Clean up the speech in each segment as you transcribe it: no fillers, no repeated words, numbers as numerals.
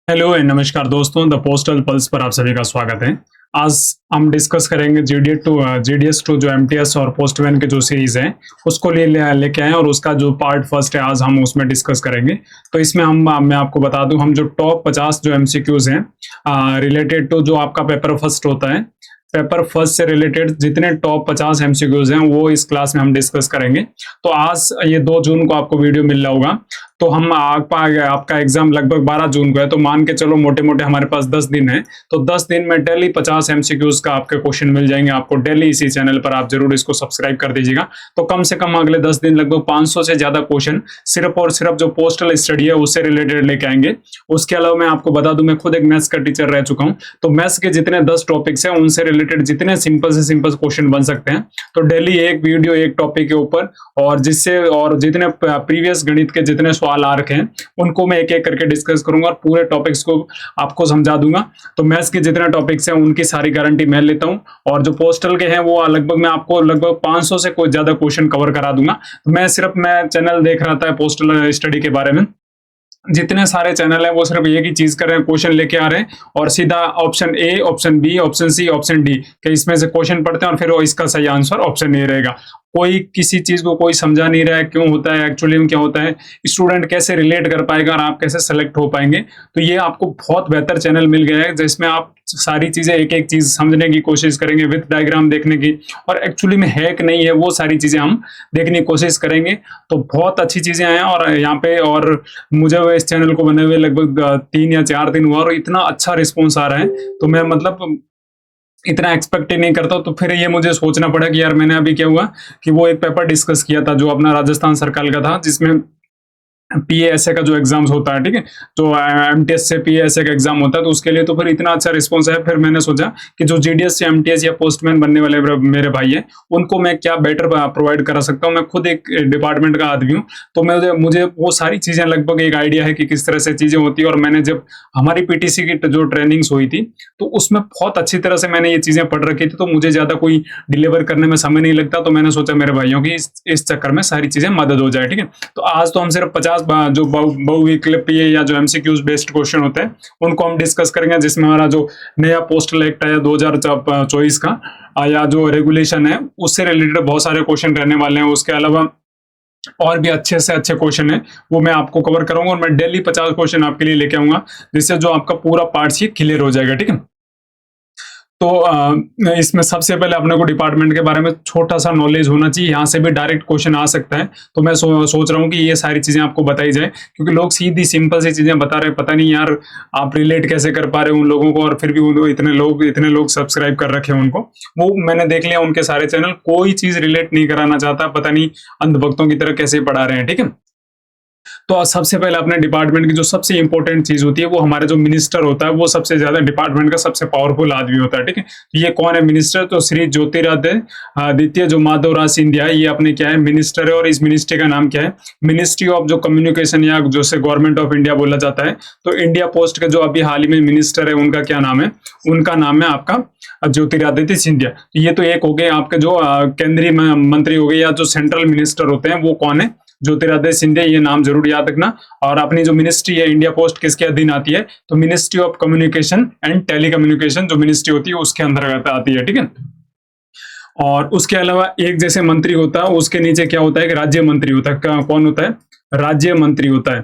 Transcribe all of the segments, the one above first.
Hello and नमस्कार दोस्तों, the postal pulse पर आप सभी का स्वागत है। आज हम डिस्कस करेंगे जीडीएस टू जो एमटीएस और पोस्टमैन के जो सीरीज है उसको लेके आए और उसका जो पार्ट फर्स्ट है आज हम उसमें डिस्कस करेंगे। तो इसमें मैं आपको बता दूं, हम जो टॉप 50 जो एमसीक्यूज हैं रिलेटेड टू जो आपका पेपर फर्स्ट होता है, पेपर फर्स्ट से रिलेटेड जितने टॉप 50 एमसीक्यूज हैं वो इस क्लास में हम डिस्कस करेंगे। तो आज ये 2 जून को आपको वीडियो मिल रहा होगा, तो हम आपका एग्जाम लगभग 12 जून को है, तो मान के चलो मोटे मोटे हमारे पास 10 दिन है। तो 10 दिन में डेली 50 एमसीक्यूज का आपके क्वेश्चन मिल जाएंगे आपको डेली इसी चैनल पर। आप जरूर इसको सब्सक्राइब कर दीजिएगा। तो कम से कम अगले 10 दिन लगभग 500 से ज्यादा क्वेश्चन सिर्फ और सिर्फ जो पोस्टल स्टडी है उससे रिलेटेड लेके आएंगे। उसके अलावा मैं आपको बता दूं, मैं खुद एक मैथ्स का टीचर रह चुका हूं, तो मैथ्स के जितने 10 टॉपिक्स हैं उनसे रिलेटेड जितने सिंपल से सिंपल क्वेश्चन बन सकते हैं, तो डेली एक वीडियो एक टॉपिक के ऊपर, और जिससे और जितने प्रीवियस गणित के जितने सवाल आ रखे हैं उनको मैं एक एक करके डिस्कस करूंगा और पूरे टॉपिक्स को आपको समझा दूंगा। तो मैथ्स के जितने टॉपिक्स हैं उनकी सारी गारंटी मैं लेता हूं, और जो पोस्टल के हैं वो लगभग मैं आपको लगभग 500 से कोई ज्यादा क्वेश्चन कवर करा दूंगा। तो मैं चैनल देख रहा था पोस्टल स्टडी के बारे में, जितने सारे चैनल है वो सिर्फ एक ही चीज कर रहे हैं, क्वेश्चन लेके आ रहे हैं और सीधा option A, option B, option C, option D के इसमें से क्वेश्चन पढ़ते हैं और फिर वो इसका सही आंसर ऑप्शन ए रहेगा। कोई किसी चीज को कोई समझा नहीं रहा है क्यों होता है, एक्चुअली में क्या होता है, स्टूडेंट कैसे रिलेट कर पाएगा और आप कैसे सेलेक्ट हो पाएंगे। तो ये आपको बहुत बेहतर चैनल मिल गया है जिसमें आप सारी चीजें एक एक चीज समझने की कोशिश करेंगे, विद डायग्राम देखने की, और एक्चुअली में है कि नहीं है वो सारी चीजें हम देखने की कोशिश करेंगे। तो बहुत अच्छी चीजें हैं और यहाँ पे, और मुझे इस चैनल को बने हुए लगभग 3 या 4 दिन हुआ और इतना अच्छा रिस्पॉन्स आ रहा है, तो मैं मतलब इतना एक्सपेक्ट ही नहीं करता। तो फिर ये मुझे सोचना पड़ा कि यार मैंने अभी क्या हुआ कि वो एक पेपर डिस्कस किया था जो अपना राजस्थान सर्कल का था, जिसमें पीएएसए का जो एग्जाम्स होता है, ठीक है, जो एमटीएस से पीएएसए का एग्जाम होता है, तो उसके लिए तो फिर इतना अच्छा रिस्पॉन्स है। फिर मैंने सोचा कि जो जीडीएस से एमटीएस या पोस्टमैन बनने वाले मेरे भाई हैं उनको मैं क्या बेटर प्रोवाइड करा सकता हूँ। मैं खुद एक डिपार्टमेंट का आदमी हूँ, तो मुझे वो सारी चीजें लगभग एक आइडिया है कि किस तरह से चीजें होती है। और मैंने जब हमारी पीटीसी की जो ट्रेनिंग्स हुई थी तो उसमें बहुत अच्छी तरह से मैंने ये चीजें पढ़ रखी थी, तो मुझे ज्यादा कोई डिलीवर करने में समय नहीं लगता। तो मैंने सोचा मेरे भाइयों की इस चक्कर में सारी चीजें मदद हो जाए, ठीक है। तो आज तो हम सिर्फ 50 जो बहुविकल्पीय या जो एमसीक्यूज बेस्ड क्वेश्चन होते हैं उनको हम डिस्कस करेंगे, जिसमें हमारा जो नया पोस्टल एक्ट है 2024 का या जो रेगुलेशन है उससे रिलेटेड बहुत सारे क्वेश्चन रहने वाले हैं। उसके अलावा और भी अच्छे से अच्छे क्वेश्चन है वो मैं आपको कवर करूंगा, और मैं डेली 50 क्वेश्चन आपके लिए लेके आऊंगा, जिससे जो आपका पूरा पार्ट ही क्लियर हो जाएगा, ठीक है। तो इसमें सबसे पहले अपने को डिपार्टमेंट के बारे में छोटा सा नॉलेज होना चाहिए, यहाँ से भी डायरेक्ट क्वेश्चन आ सकता है। तो मैं सोच रहा हूँ कि ये सारी चीजें आपको बताई जाए, क्योंकि लोग सीधी सिंपल सी चीजें बता रहे हैं, पता नहीं यार आप रिलेट कैसे कर पा रहे हो उन लोगों को, और फिर भी उनको इतने लोग सब्सक्राइब कर रखे हैं उनको। वो मैंने देख लिया उनके सारे चैनल, कोई चीज रिलेट नहीं कराना चाहता, पता नहीं अंधभक्तों की तरह कैसे पढ़ा रहे हैं, ठीक है। तो सबसे पहले अपने डिपार्टमेंट की जो सबसे इंपॉर्टेंट चीज होती है वो हमारे जो मिनिस्टर होता है, वो सबसे ज्यादा डिपार्टमेंट का सबसे पावरफुल आदमी होता है, ठीक है। तो ये कौन है मिनिस्टर? तो श्री ज्योतिरादित्य जो माधवराज सिंधिया, ये अपने क्या है मिनिस्टर है, और इस मिनिस्ट्री का नाम क्या है, मिनिस्ट्री ऑफ जो कम्युनिकेशन या जो से गवर्नमेंट ऑफ इंडिया बोला जाता है। तो इंडिया पोस्ट के जो अभी हाल ही में मिनिस्टर है उनका क्या नाम है? उनका नाम है आपका ज्योतिरादित्य सिंधिया। तो ये तो एक हो गए आपके जो केंद्रीय मंत्री हो गए या जो सेंट्रल मिनिस्टर होते हैं वो कौन है? ज्योतिरादित्य सिंधिया, ये नाम जरूर याद रखना। और अपनी जो मिनिस्ट्री है इंडिया पोस्ट किसके अधीन आती है? तो ministry of communication and telecommunication जो मिनिस्ट्री होती है उसके अंतर्गत आती है, ठीक है। और उसके अलावा एक जैसे मंत्री होता है, उसके नीचे क्या होता है कि राज्य मंत्री होता है। कौन होता है? राज्य मंत्री होता है।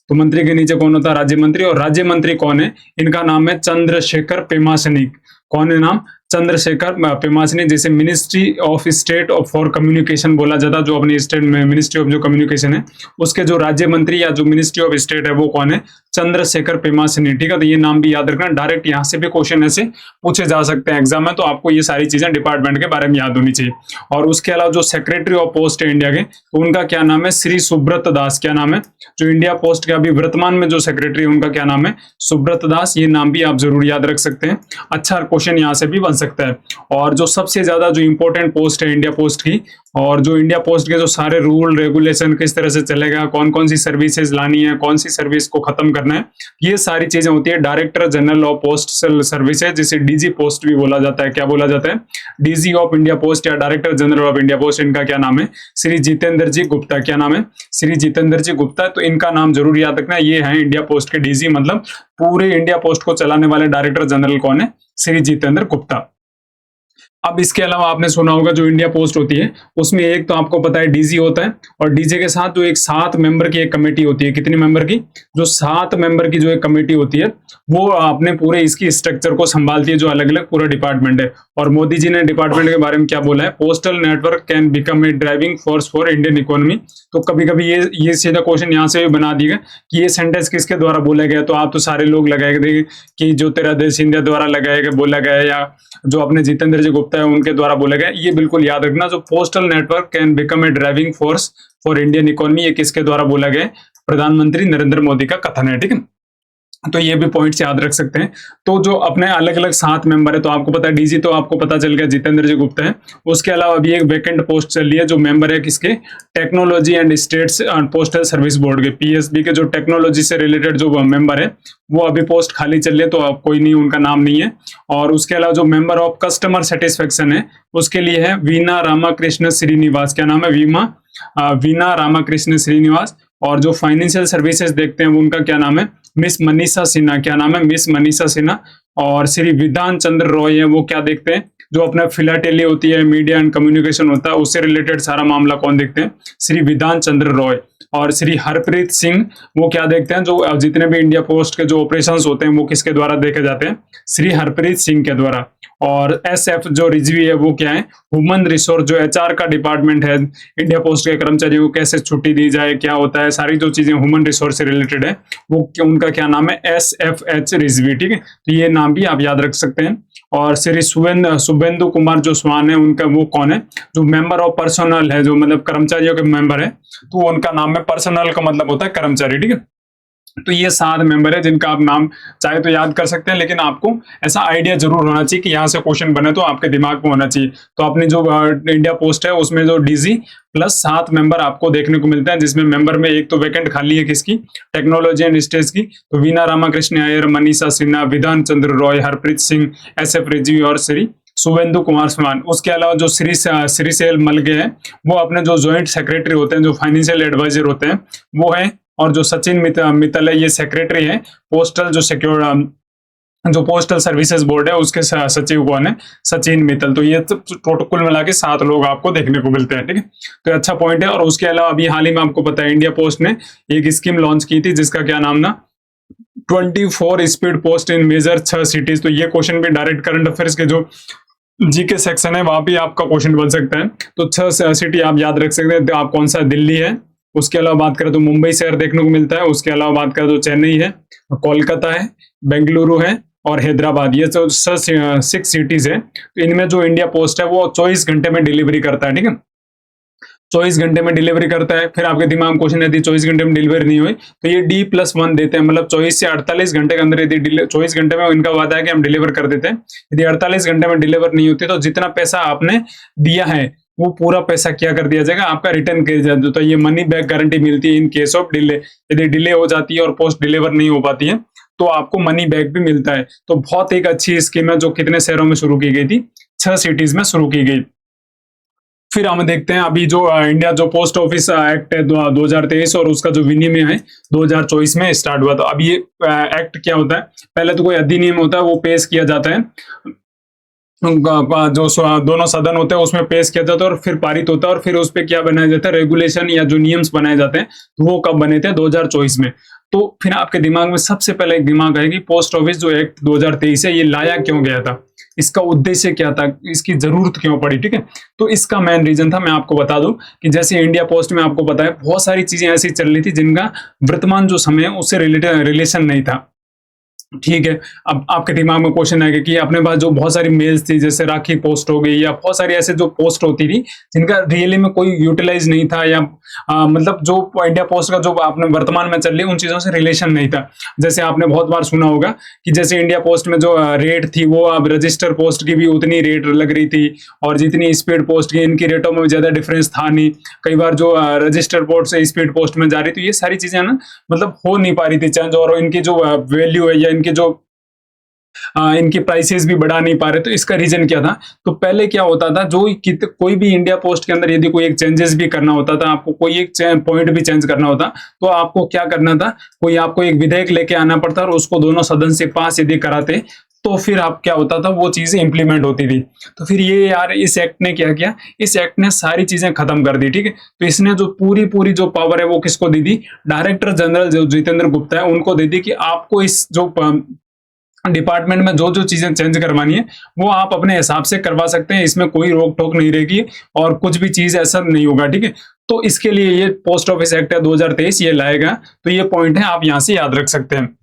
तो मंत्री के नीचे कौन होता है? राज्य मंत्री। और राज्य मंत्री कौन है? इनका नाम है चंद्रशेखर पेमासनी। कौन है नाम? चंद्रशेखर पेमासनी। जैसे ministry of state for communication बोला जाता है, जो अपनी स्टेट में मिनिस्ट्री ऑफ जो कम्युनिकेशन है उसके जो राज्य मंत्री या जो मिनिस्ट्री ऑफ स्टेट है वो कौन है? चंद्रशेखर पेमासनी, ठीक है। तो ये नाम भी याद रखना, डायरेक्ट यहाँ से भी क्वेश्चन ऐसे पूछे जा सकते हैं एग्जाम में, तो आपको ये सारी चीजें डिपार्टमेंट के बारे में याद होनी चाहिए। और उसके अलावा जो सेक्रेटरी ऑफ पोस्ट है इंडिया के, तो उनका क्या नाम है? श्री सुब्रत दास। क्या नाम है? जो इंडिया पोस्ट के अभी वर्तमान में जो सेक्रेटरी है उनका क्या नाम है? सुब्रत दास। ये नाम भी आप जरूर याद रख सकते हैं, अच्छा क्वेश्चन यहाँ से भी बन सकता है। और जो सबसे ज्यादा जो इंपॉर्टेंट पोस्ट है इंडिया पोस्ट की, और जो इंडिया पोस्ट के जो सारे रूल रेगुलेशन किस तरह से चलेगा, कौन कौन सी सर्विसेज लानी है, कौन सी सर्विस को खत्म करना है, ये सारी चीजें होती है director general of postal services, जिसे डीजी पोस्ट भी बोला जाता है। क्या बोला जाता है? डीजी ऑफ इंडिया पोस्ट या director general of India post. इनका क्या नाम है? श्री जितेंद्र जी गुप्ता। क्या नाम है? श्री जितेंद्र जी गुप्ता। तो इनका नाम जरूर याद रखना, ये है इंडिया पोस्ट के डीजी, मतलब पूरे इंडिया पोस्ट को चलाने वाले डायरेक्टर जनरल कौन है? श्री जितेंद्र गुप्ता। अब इसके अलावा आपने सुना होगा जो इंडिया पोस्ट होती है उसमें एक तो आपको पता है डीजी होता है, और डीजी के साथ जो एक 7 मेंबर की एक कमेटी होती है। कितनी मेंबर की? जो 7 मेंबर की जो एक कमेटी होती है वो अपने पूरे इसकी स्ट्रक्चर को संभालती है, जो अलग अलग पूरा डिपार्टमेंट है। और मोदी जी ने डिपार्टमेंट के बारे में क्या बोला है? Postal network can become a driving force for Indian economy. तो कभी कभी ये सीधा क्वेश्चन यहाँ से भी बना दिया कि ये सेंटेंस किसके द्वारा बोला गया, तो आप तो सारे लोग लगाएंगे कि जो तेरा देश इंडिया द्वारा लगाया गया बोला गया, या जो अपने जितेंद्र जी गुप्ता है उनके द्वारा बोला गया। ये बिल्कुल याद रखना, जो postal network can become a driving force for Indian economy, ये किसके द्वारा बोला गया? प्रधानमंत्री नरेंद्र मोदी का कथन है। ठीक है, तो ये भी पॉइंट्स याद रख सकते हैं। तो जो अपने अलग अलग 7 मेंबर है, तो आपको पता है डीजी तो आपको पता चल गया जितेंद्र जी गुप्ता है। उसके अलावा अभी एक वैकेंट पोस्ट चल रही है, जो मेंबर है किसके? Technology and states postal service board के, पीएसबी के जो टेक्नोलॉजी से रिलेटेड जो मेंबर है वो अभी पोस्ट खाली चल रही है, तो अब कोई नहीं, उनका नाम नहीं है। और उसके अलावा जो मेंबर ऑफ कस्टमर सेटिस्फेक्शन है उसके लिए है वीना रामाकृष्ण श्रीनिवास। क्या नाम है? वीना रामाकृष्ण श्रीनिवास। और जो फाइनेंशियल सर्विसेज देखते हैं वो उनका क्या नाम है? मिस मनीषा सिन्हा। क्या नाम है? मिस मनीषा सिन्हा। और श्री विधान चंद्र रॉय है, वो क्या देखते हैं? जो अपना फिलाटेली होती है, मीडिया एंड कम्युनिकेशन होता है, उससे रिलेटेड सारा मामला कौन देखते हैं? श्री विधान चंद्र रॉय। और श्री हरप्रीत सिंह वो क्या देखते हैं? जो जितने भी इंडिया पोस्ट के जो ऑपरेशंस होते हैं वो किसके द्वारा देखे जाते हैं? श्री हरप्रीत सिंह के द्वारा। और एसएफ जो रिजवी है वो क्या है? ह्यूमन रिसोर्स, जो एचआर का डिपार्टमेंट है इंडिया पोस्ट के कर्मचारियों को कैसे छुट्टी दी जाए, क्या होता है, सारी जो चीजें ह्यूमन रिसोर्स से रिलेटेड है वो उनका क्या नाम है? एसएफएच रिजवी। ठीक है, तो ये नाम भी आप याद रख सकते हैं। और श्री शुभेंदु कुमार जो स्वान है उनका वो कौन है? जो मेंबर ऑफ पर्सनल है, जो मतलब कर्मचारियों के मेंबर है, तो उनका नाम है, पर्सनल का मतलब होता है कर्मचारी। ठीक है, तो ये 7 मेंबर है जिनका आप नाम चाहे तो याद कर सकते हैं, लेकिन आपको ऐसा आइडिया जरूर होना चाहिए कि यहाँ से क्वेश्चन बने तो आपके दिमाग में होना चाहिए। तो अपनी जो इंडिया पोस्ट है उसमें जो डीजी प्लस 7 मेंबर आपको देखने को मिलते हैं, जिसमें मेंबर में एक तो वैकेंट खाली है किसकी? टेक्नोलॉजी एंड स्टेट्स की, तो वीना रामाकृष्ण अय्यर, मनीषा सिन्हा, विधान चंद्र रॉय, हरप्रीत सिंह, एसएफ रिजवी और श्री शुभेंदु कुमार स्वान। उसके अलावा जो श्री सेल मलगे हैं वो अपने जो ज्वाइंट सेक्रेटरी होते हैं, जो फाइनेंशियल एडवाइजर होते हैं वो है। और जो सचिन मित्तल है ये सेक्रेटरी है। पोस्टल जो पोस्टल सर्विसेज बोर्ड है उसके सचिव कौन है? सचिन मित्तल। तो ये टोटल कुल मिला के 7 लोग आपको देखने को मिलते हैं। ठीक है, तो अच्छा पॉइंट है। और उसके अलावा अभी हाल ही में आपको पता है इंडिया पोस्ट ने एक स्कीम लॉन्च की थी जिसका क्या नाम ना? 24 speed post in major 6 cities. तो ये क्वेश्चन भी डायरेक्ट करंट अफेयर्स के जो जीके सेक्शन है वहां भी आपका क्वेश्चन बन सकता है। तो 6 सिटी आप याद रख सकते हैं। तो आप कौन सा? दिल्ली है। उसके अलावा बात करें तो मुंबई शहर देखने को मिलता है। उसके अलावा बात करें तो चेन्नई है, कोलकाता है, बेंगलुरु है और हैदराबाद। ये जो 6 सिटीज है, तो इनमें जो इंडिया पोस्ट है वो 24 घंटे में डिलीवरी करता है। ठीक है, 24 घंटे में डिलीवरी करता है। फिर आपके दिमाग में क्वेश्चन यदि 24 घंटे में डिलीवरी नहीं हुई तो ये D+1 देते हैं, मतलब 24 से 48 घंटे के अंदर यदि 24 घंटे में इनका वादा है कि हम डिलीवर कर देते हैं। यदि 48 घंटे में डिलीवर नहीं होती तो जितना पैसा आपने दिया है वो पूरा पैसा क्या कर दिया जाएगा? आपका रिटर्न कर दिया जाता है। तो ये मनी बैक गारंटी मिलती है इन केस ऑफ डिले। यदि डिले हो जाती है और पोस्ट डिलीवर नहीं हो पाती है तो आपको मनी बैक भी मिलता है। तो बहुत एक अच्छी स्कीम है जो कितने शहरों में शुरू की गई थी? 6 सिटीज में शुरू की गई। फिर हम देखते हैं अभी जो इंडिया जो पोस्ट ऑफिस एक्ट है 2023 और उसका जो विनिमय है 2024 में स्टार्ट हुआ। तो अब ये एक्ट क्या होता है? पहले तो कोई अधिनियम होता है वो पेश किया जाता है, जो दोनों सदन होते हैं उसमें पेश किया जाता है और फिर पारित होता है और फिर उस पर क्या बनाया जाता है? रेगुलेशन या जो नियम्स बनाए जाते हैं तो वो कब बने थे? 2024 में। तो फिर आपके दिमाग में सबसे पहले एक दिमाग आएगी पोस्ट ऑफिस जो एक्ट 2023 है ये लाया क्यों गया था, इसका उद्देश्य क्या था, इसकी जरूरत क्यों पड़ी। ठीक है, तो इसका मेन रीजन था, मैं आपको बता दूं कि जैसे इंडिया पोस्ट में आपको पता है बहुत सारी चीजें ऐसी चल रही थी जिनका वर्तमान जो समय है उससे रिलेशन नहीं था। ठीक है। अब आपके दिमाग में क्वेश्चन आएगा कि अपने पास जो बहुत सारी मेल्स थी, जैसे राखी पोस्ट हो गई या बहुत सारी ऐसे जो पोस्ट होती थी, जिनका रियली में कोई यूटिलाइज़ नहीं था, या मतलब जो इंडिया पोस्ट का जो आपने वर्तमान में चल रही है, उन चीज़ों से रिलेशन नहीं था। जैसे आपने बहुत बार सुना होगा कि जैसे इंडिया पोस्ट में जो रेट थी, वो अब रजिस्टर पोस्ट की भी उतनी रेट लग रही थी, और जितनी स्पीड पोस्ट की, इनकी रेटों में ज़्यादा डिफरेंस था नहीं। कई बार जो रजिस्टर पोस्ट से स्पीड पोस्ट में जा रही थी, ये सारी चीज़ें ना मतलब हो नहीं पा रही थी चेंज, और इनकी जो वैल्यू है या इनकी जो इनकी प्राइसेस भी बढ़ा नहीं पा रहे। तो इसका रीजन क्या था? तो पहले क्या होता था, जो कोई भी इंडिया पोस्ट के अंदर यदि कोई एक चेंजेस भी करना होता था, आपको कोई एक पॉइंट भी चेंज करना होता, तो आपको क्या करना था, कोई आपको एक विधेयक लेके आना पड़ता और उसको दोनों सदन से पास यदि कराते, तो फिर आप क्या होता था, वो चीजें इंप्लीमेंट होती थी। तो फिर ये यार इस एक्ट ने क्या किया, इस एक्ट ने सारी चीजें खत्म कर दी। ठीक है, तो इसने जो पूरी पूरी जो पावर है वो किसको दी थी? डायरेक्टर जनरल जो जितेंद्र गुप्ता है, उनको दे दी कि आपको इस जो डिपार्टमेंट में जो जो चीजें चेंज करवानी है, वो आप अपने हिसाब से करवा सकते हैं, इसमें कोई रोक टोक नहीं रहेगी और कुछ भी चीज ऐसा नहीं होगा। ठीक है, तो इसके लिए ये पोस्ट ऑफिस एक्ट है 2023 ये लाएगा। तो ये पॉइंट है, आप यहां से याद रख सकते हैं।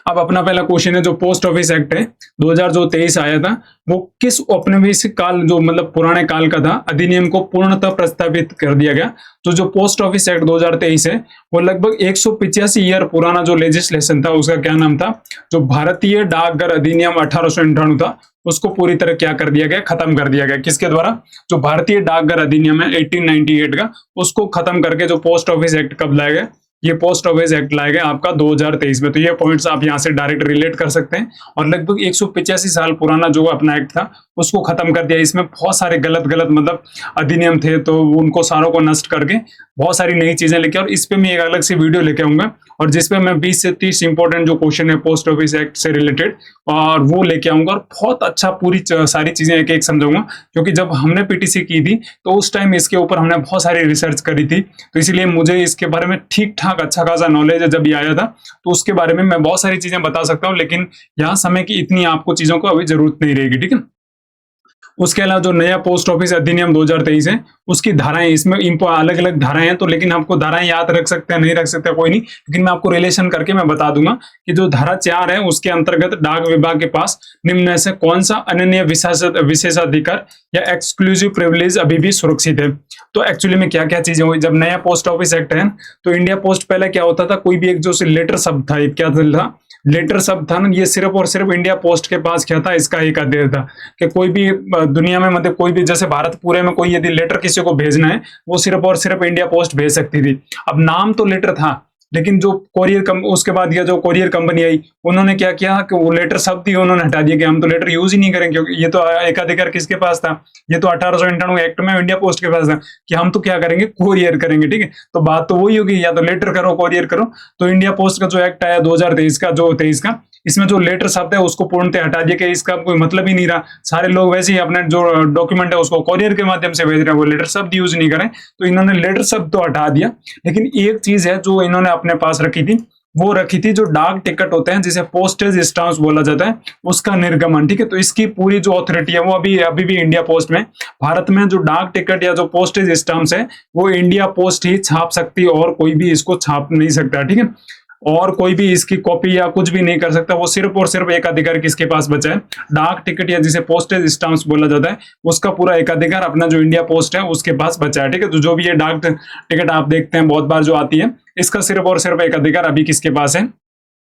अब अपना पहला क्वेश्चन है, जो पोस्ट ऑफिस एक्ट है 2023 आया था, वो किस औपनिवेशिक काल, जो मतलब पुराने काल का था, अधिनियम को पूर्णतः प्रस्तावित कर दिया गया। तो जो पोस्ट ऑफिस एक्ट 2023 है, वो लगभग 185 ईयर पुराना जो लेजिस्लेशन था, उसका क्या नाम था, जो भारतीय डाकघर अधिनियम 1898 था, उसको पूरी तरह क्या कर दिया गया, खत्म कर दिया गया। किसके द्वारा? जो भारतीय डाकघर अधिनियम है 1898 का, उसको खत्म करके जो पोस्ट ऑफिस एक्ट कब लाया गया, ये पोस्ट ऑफिस एक्ट लाया गया आपका 2023 में। तो ये पॉइंट्स आप यहां से डायरेक्ट रिलेट कर सकते हैं। और लगभग 185 साल पुराना जो अपना एक्ट था, उसको खत्म कर दिया। इसमें बहुत सारे गलत गलत मतलब अधिनियम थे, तो उनको सारों को नष्ट करके बहुत सारी नई चीजें लेके, और इस पे मैं एक अलग से वीडियो लेके आऊंगा, और जिसपे मैं 20 से 30 इंपॉर्टेंट जो क्वेश्चन है पोस्ट ऑफिस एक्ट से रिलेटेड, और वो लेके आऊंगा, और बहुत अच्छा पूरी सारी चीजें एक एक समझाऊंगा। क्योंकि जब हमने पीटीसी की थी, तो उस टाइम इसके ऊपर हमने बहुत सारी रिसर्च करी थी, तो इसलिए मुझे इसके बारे में ठीक ठाक अच्छा खासा नॉलेज है। जब ये आया था, तो उसके बारे में मैं बहुत सारी चीजें बता सकता हूँ, लेकिन यहाँ समय की इतनी आपको चीजों को अभी जरूरत नहीं रहेगी। ठीक है, उसके अलावा जो नया पोस्ट ऑफिस अधिनियम 2023 है, उसकी धाराएं, इसमें अलग अलग धाराएं हैं, तो लेकिन आपको धाराएं याद रख सकते हैं, नहीं रख सकते कोई नहीं, लेकिन मैं आपको रिलेशन करके मैं बता दूंगा कि जो धारा 4 है, उसके अंतर्गत डाक विभाग के पास निम्न में से कौन सा अनन्य विशेषाधिकार या एक्सक्लूसिव प्रिविलेज अभी भी सुरक्षित है। तो एक्चुअली में क्या क्या चीजें हुई, जब नया पोस्ट ऑफिस एक्ट है, तो इंडिया पोस्ट पहले क्या होता था, कोई भी एक जो लेटर शब्द था, क्या था, लेटर शब्द था ना, ये सिर्फ और सिर्फ इंडिया पोस्ट के पास क्या था, इसका एक अधिकार था कि कोई भी दुनिया में मतलब कोई भी, जैसे भारत पूरे में कोई यदि लेटर किसी को भेजना है, वो सिर्फ और सिर्फ इंडिया पोस्ट भेज सकती थी। अब नाम तो लेटर था, लेकिन जो उसके बाद यह जो कोरियर कंपनी आई, उन्होंने क्या किया कि वो लेटर शब्द ही उन्होंने हटा दिया कि हम तो लेटर यूज ही नहीं करेंगे, क्योंकि ये तो एकाधिकार किसके पास था, ये तो 1898 एक्ट में इंडिया पोस्ट के पास था कि हम तो क्या करेंगे, कोरियर करेंगे। ठीक है, तो बात तो वही होगी, या तो लेटर करो कोरियर करो। तो इंडिया पोस्ट का जो एक्ट आया 2023 का, जो 23 का, इसमें जो लेटर शब्द है उसको पूर्णतः हटा दिया कि इसका कोई मतलब ही नहीं रहा। सारे लोग वैसे ही अपने जो डॉक्यूमेंट है उसको कोरियर के माध्यम से भेज रहे हैं, वो लेटर शब्द यूज नहीं करें, तो इन्होंने लेटर शब्द तो हटा दिया। लेकिन एक चीज है जो इन्होंने अपने पास रखी थी, वो रखी थी जो डाक टिकट होते हैं, जिसे पोस्टेज स्टाम्प्स बोला जाता है, उसका निर्गमन। ठीक है, तो इसकी पूरी जो अथॉरिटी है वो अभी भी इंडिया पोस्ट में, भारत में जो डाक टिकट या जो पोस्टेज स्टाम्प्स है, वो इंडिया पोस्ट ही छाप सकती है, और कोई भी इसको छाप नहीं सकता। ठीक है, और कोई भी इसकी कॉपी या कुछ भी नहीं कर सकता। वो सिर्फ और सिर्फ एक अधिकार किसके पास बचा है, डाक टिकट या जिसे पोस्टेज स्टाम्प्स बोला जाता है, उसका पूरा एकाधिकार अपना जो इंडिया पोस्ट है उसके पास बचा है। ठीक है, तो जो भी ये डाक टिकट आप देखते हैं बहुत बार जो आती है, इसका सिर्फ और सिर्फ एक अधिकार अभी किसके पास है,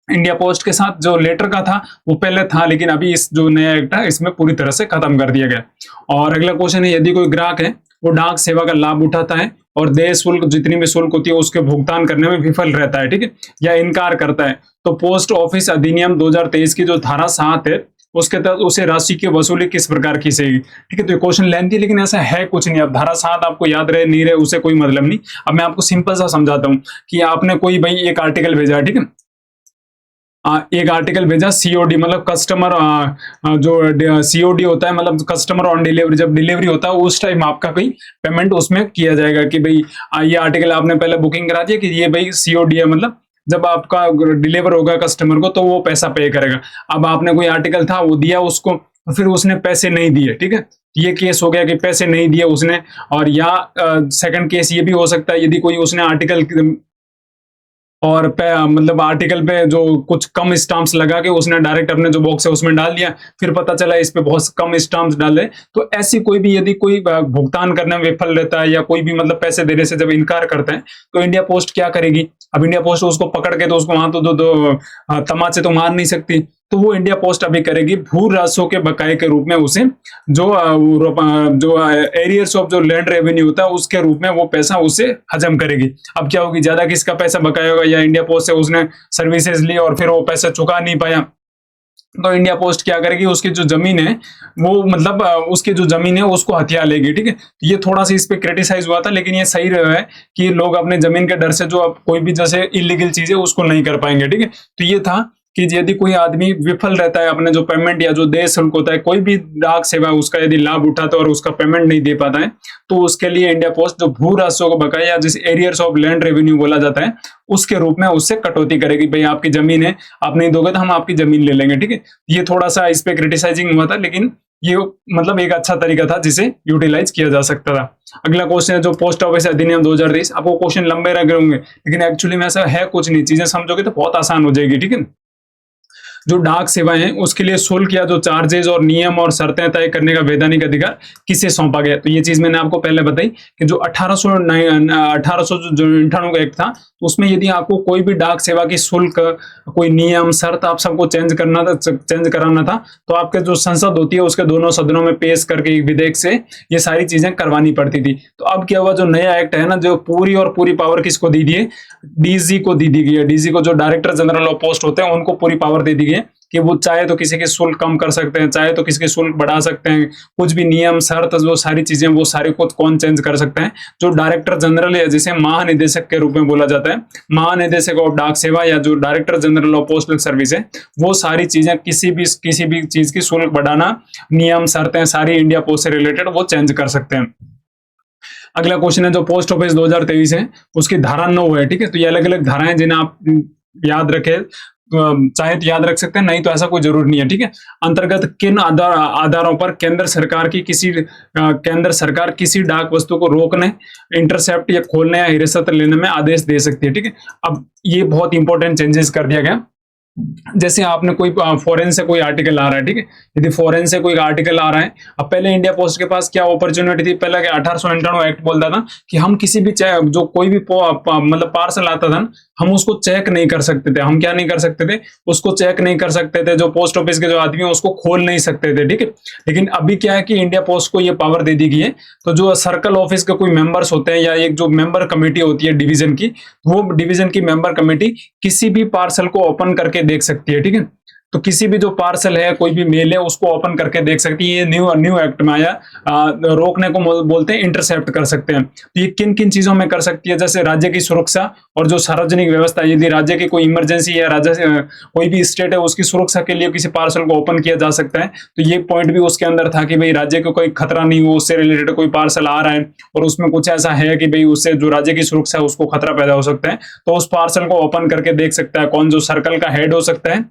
इंडिया पोस्ट के साथ। जो लेटर का था वो पहले था, लेकिन अभी इस जो नया एक्ट है इसमें पूरी तरह से खत्म कर दिया गया। और अगला क्वेश्चन है, यदि कोई ग्राहक है वो डाक सेवा का लाभ उठाता है और देय शुल्क, जितनी भी शुल्क होती है उसके भुगतान करने में विफल रहता है, ठीक है, या इनकार करता है, तो पोस्ट ऑफिस अधिनियम 2023 की जो धारा 7 है, उसके तहत उसे राशि की वसूली किस प्रकार की जाएगी। ठीक है, तो ये क्वेश्चन लेंथी, लेकिन ऐसा है कुछ नहीं। अब धारा 7 आपको याद रहे नहीं रहे उसे कोई मतलब नहीं। अब मैं आपको सिंपल सा समझाता हूँ कि आपने कोई भाई एक आर्टिकल भेजा है, ठीक है, एक आर्टिकल भेजा सीओडी, मतलब कस्टमर, जो सीओडी होता है मतलब कस्टमर ऑन डिलीवरी, जब डिलीवरी होता है उस टाइम आपका कोई पेमेंट उसमें किया जाएगा कि भाई ये आर्टिकल आपने पहले बुकिंग करा दिया कि ये भाई सीओडी है, मतलब जब आपका डिलीवर होगा कस्टमर को तो वो पैसा पे करेगा। अब आपने कोई आर्टिकल था वो दिया उसको, फिर उसने पैसे नहीं दिए, ठीक है, ये केस हो गया कि पैसे नहीं दिए उसने। और या सेकंड केस ये भी हो सकता है, यदि कोई उसने आर्टिकल और मतलब आर्टिकल पे जो कुछ कम स्टाम्प्स लगा के उसने डायरेक्ट अपने जो बॉक्स है उसमें डाल दिया, फिर पता चला इस पे बहुत कम स्टाम्प्स डाले। तो ऐसी कोई भी यदि कोई भुगतान करने में विफल रहता है या कोई भी मतलब पैसे देने से जब इनकार करते हैं, तो इंडिया पोस्ट क्या करेगी? अब इंडिया पोस्ट उसको पकड़ के तो उसको वहां तो दो तमाचे तो मार नहीं सकती। तो वो इंडिया पोस्ट अभी करेगी भू राजस्व के बकाये के रूप में उसे जो एरियर्स ऑफ जो लैंड रेवेन्यू होता है उसके रूप में वो पैसा उसे हजम करेगी। अब क्या होगी, ज्यादा किसका पैसा बकाया होगा, या इंडिया पोस्ट से उसने सर्विसेज ली और फिर वो पैसा चुका नहीं पाया, तो इंडिया पोस्ट क्या करेगी, उसकी जो जमीन है वो मतलब उसकी जो जमीन है उसको हथिया लेगी। ठीक है, तो ये थोड़ा सा इस पे क्रिटिसाइज हुआ था, लेकिन ये सही रहा है कि लोग अपने जमीन के डर से जो अब कोई भी जैसे इलीगल चीज है उसको नहीं कर पाएंगे। ठीक है, तो ये था कि यदि कोई आदमी विफल रहता है अपने जो पेमेंट या जो देय शुल्क होता है, कोई भी डाक सेवा उसका यदि लाभ उठाता है और उसका पेमेंट नहीं दे पाता है, तो उसके लिए इंडिया पोस्ट जो भू राजस्व को बकाया जिस एरियर्स ऑफ लैंड रेवेन्यू बोला जाता है उसके रूप में उससे कटौती करेगी। भाई आपकी जमीन है, आप नहीं दोगे तो हम आपकी जमीन ले लेंगे। ठीक है, ये थोड़ा सा इस पे क्रिटिसाइजिंग हुआ था, लेकिन ये मतलब एक अच्छा तरीका था जिसे यूटिलाइज किया जा सकता था। अगला क्वेश्चन है जो पोस्ट ऑफिस अधिनियम 2023। आपको क्वेश्चन लंबे लग रहे होंगे, लेकिन एक्चुअली में ऐसा है कुछ नहीं, चीजें समझोगे तो बहुत आसान हो जाएगी। ठीक है, जो डाक सेवाएं हैं उसके लिए शुल्क या जो चार्जेज और नियम और शर्तें तय करने का वैधानिक अधिकार किसे सौंपा गया? तो ये चीज मैंने आपको पहले बताई कि जो 1898 का एक्ट था, उसमें यदि आपको कोई भी डाक सेवा की शुल्क, कोई नियम शर्त आप सबको चेंज कराना था, तो आपके जो संसद होती है उसके दोनों सदनों में पेश करके विधेयक से ये सारी चीजें करवानी पड़ती थी। तो अब क्या हुआ, जो नया एक्ट है ना, जो पूरी और पूरी पावर किसको दी दी है? डीजी को दी गई है। डीजी को जो डायरेक्टर जनरल ऑफ पोस्ट होते हैं उनको पूरी पावर दे दी गई है कि वो चाहे तो किसी के शुल्क कम कर सकते हैं, चाहे तो किसी के शुल्क बढ़ा सकते हैं, कुछ भी नियम शर्त जो सारी चीजें वो सारी खुद कौन चेंज कर सकते हैं। जो डायरेक्टर जनरल है जिसे महानिदेशक के रूप में बोला जाता है, महानिदेशक ऑफ डाक सेवा या जो director general of postal service है, वो सारी चीजें किसी भी चीज की शुल्क बढ़ाना, नियम शर्तें सारी इंडिया पोस्ट से रिलेटेड वो चेंज कर सकते हैं। अगला क्वेश्चन है जो पोस्ट ऑफिस 2023 है उसकी धारा 9 है। ठीक है, तो ये अलग अलग धाराएं जिन्हें आप याद रखे, चाहे तो याद रख सकते हैं, नहीं तो ऐसा कोई जरूर नहीं है। ठीक है, अंतर्गत किन आधारों पर केंद्र सरकार किसी डाक वस्तु को रोकने, इंटरसेप्ट या खोलने या हिरासत लेने में आदेश दे सकती है। ठीक है, अब ये बहुत इंपॉर्टेंट चेंजेस कर दिया गया। जैसे आपने कोई फॉरेन से कोई आर्टिकल आ रहा है, ठीक है, यदि फॉरेन से कोई आर्टिकल आ रहा है, अब पहले इंडिया पोस्ट के पास क्या अपॉर्चुनिटी थी, पहले 1898 एक्ट बोलता था कि हम किसी भी जो कोई भी मतलब पार्सल आता था हम उसको चेक नहीं कर सकते थे। हम क्या नहीं कर सकते थे? उसको चेक नहीं कर सकते थे। जो पोस्ट ऑफिस के जो आदमी है उसको खोल नहीं सकते थे। ठीक है, लेकिन अभी क्या है कि इंडिया पोस्ट को ये पावर दे दी गई है, तो जो सर्कल ऑफिस के कोई मेंबर्स होते हैं या एक जो मेंबर कमेटी होती है डिवीजन की, वो डिवीजन की मेंबर कमेटी किसी भी पार्सल को ओपन करके देख सकती है। ठीक है, तो किसी भी जो पार्सल है, कोई भी मेल है, उसको ओपन करके देख सकती है। ये न्यू एक्ट में आया। रोकने को बोलते हैं इंटरसेप्ट कर सकते हैं। तो ये किन किन चीजों में कर सकती है? जैसे राज्य की सुरक्षा और जो सार्वजनिक व्यवस्था, यदि राज्य की कोई इमरजेंसी या राज्य कोई भी स्टेट है उसकी सुरक्षा के लिए किसी पार्सल को ओपन किया जा सकता है। तो ये पॉइंट भी उसके अंदर था कि भाई राज्य को कोई खतरा नहीं हो, उससे रिलेटेड कोई पार्सल आ रहा है और उसमें कुछ ऐसा है कि भाई उससे जो राज्य की सुरक्षा है उसको खतरा पैदा हो सकता है, तो उस पार्सल को ओपन करके देख सकता है कौन, जो सर्कल का हेड हो सकता है,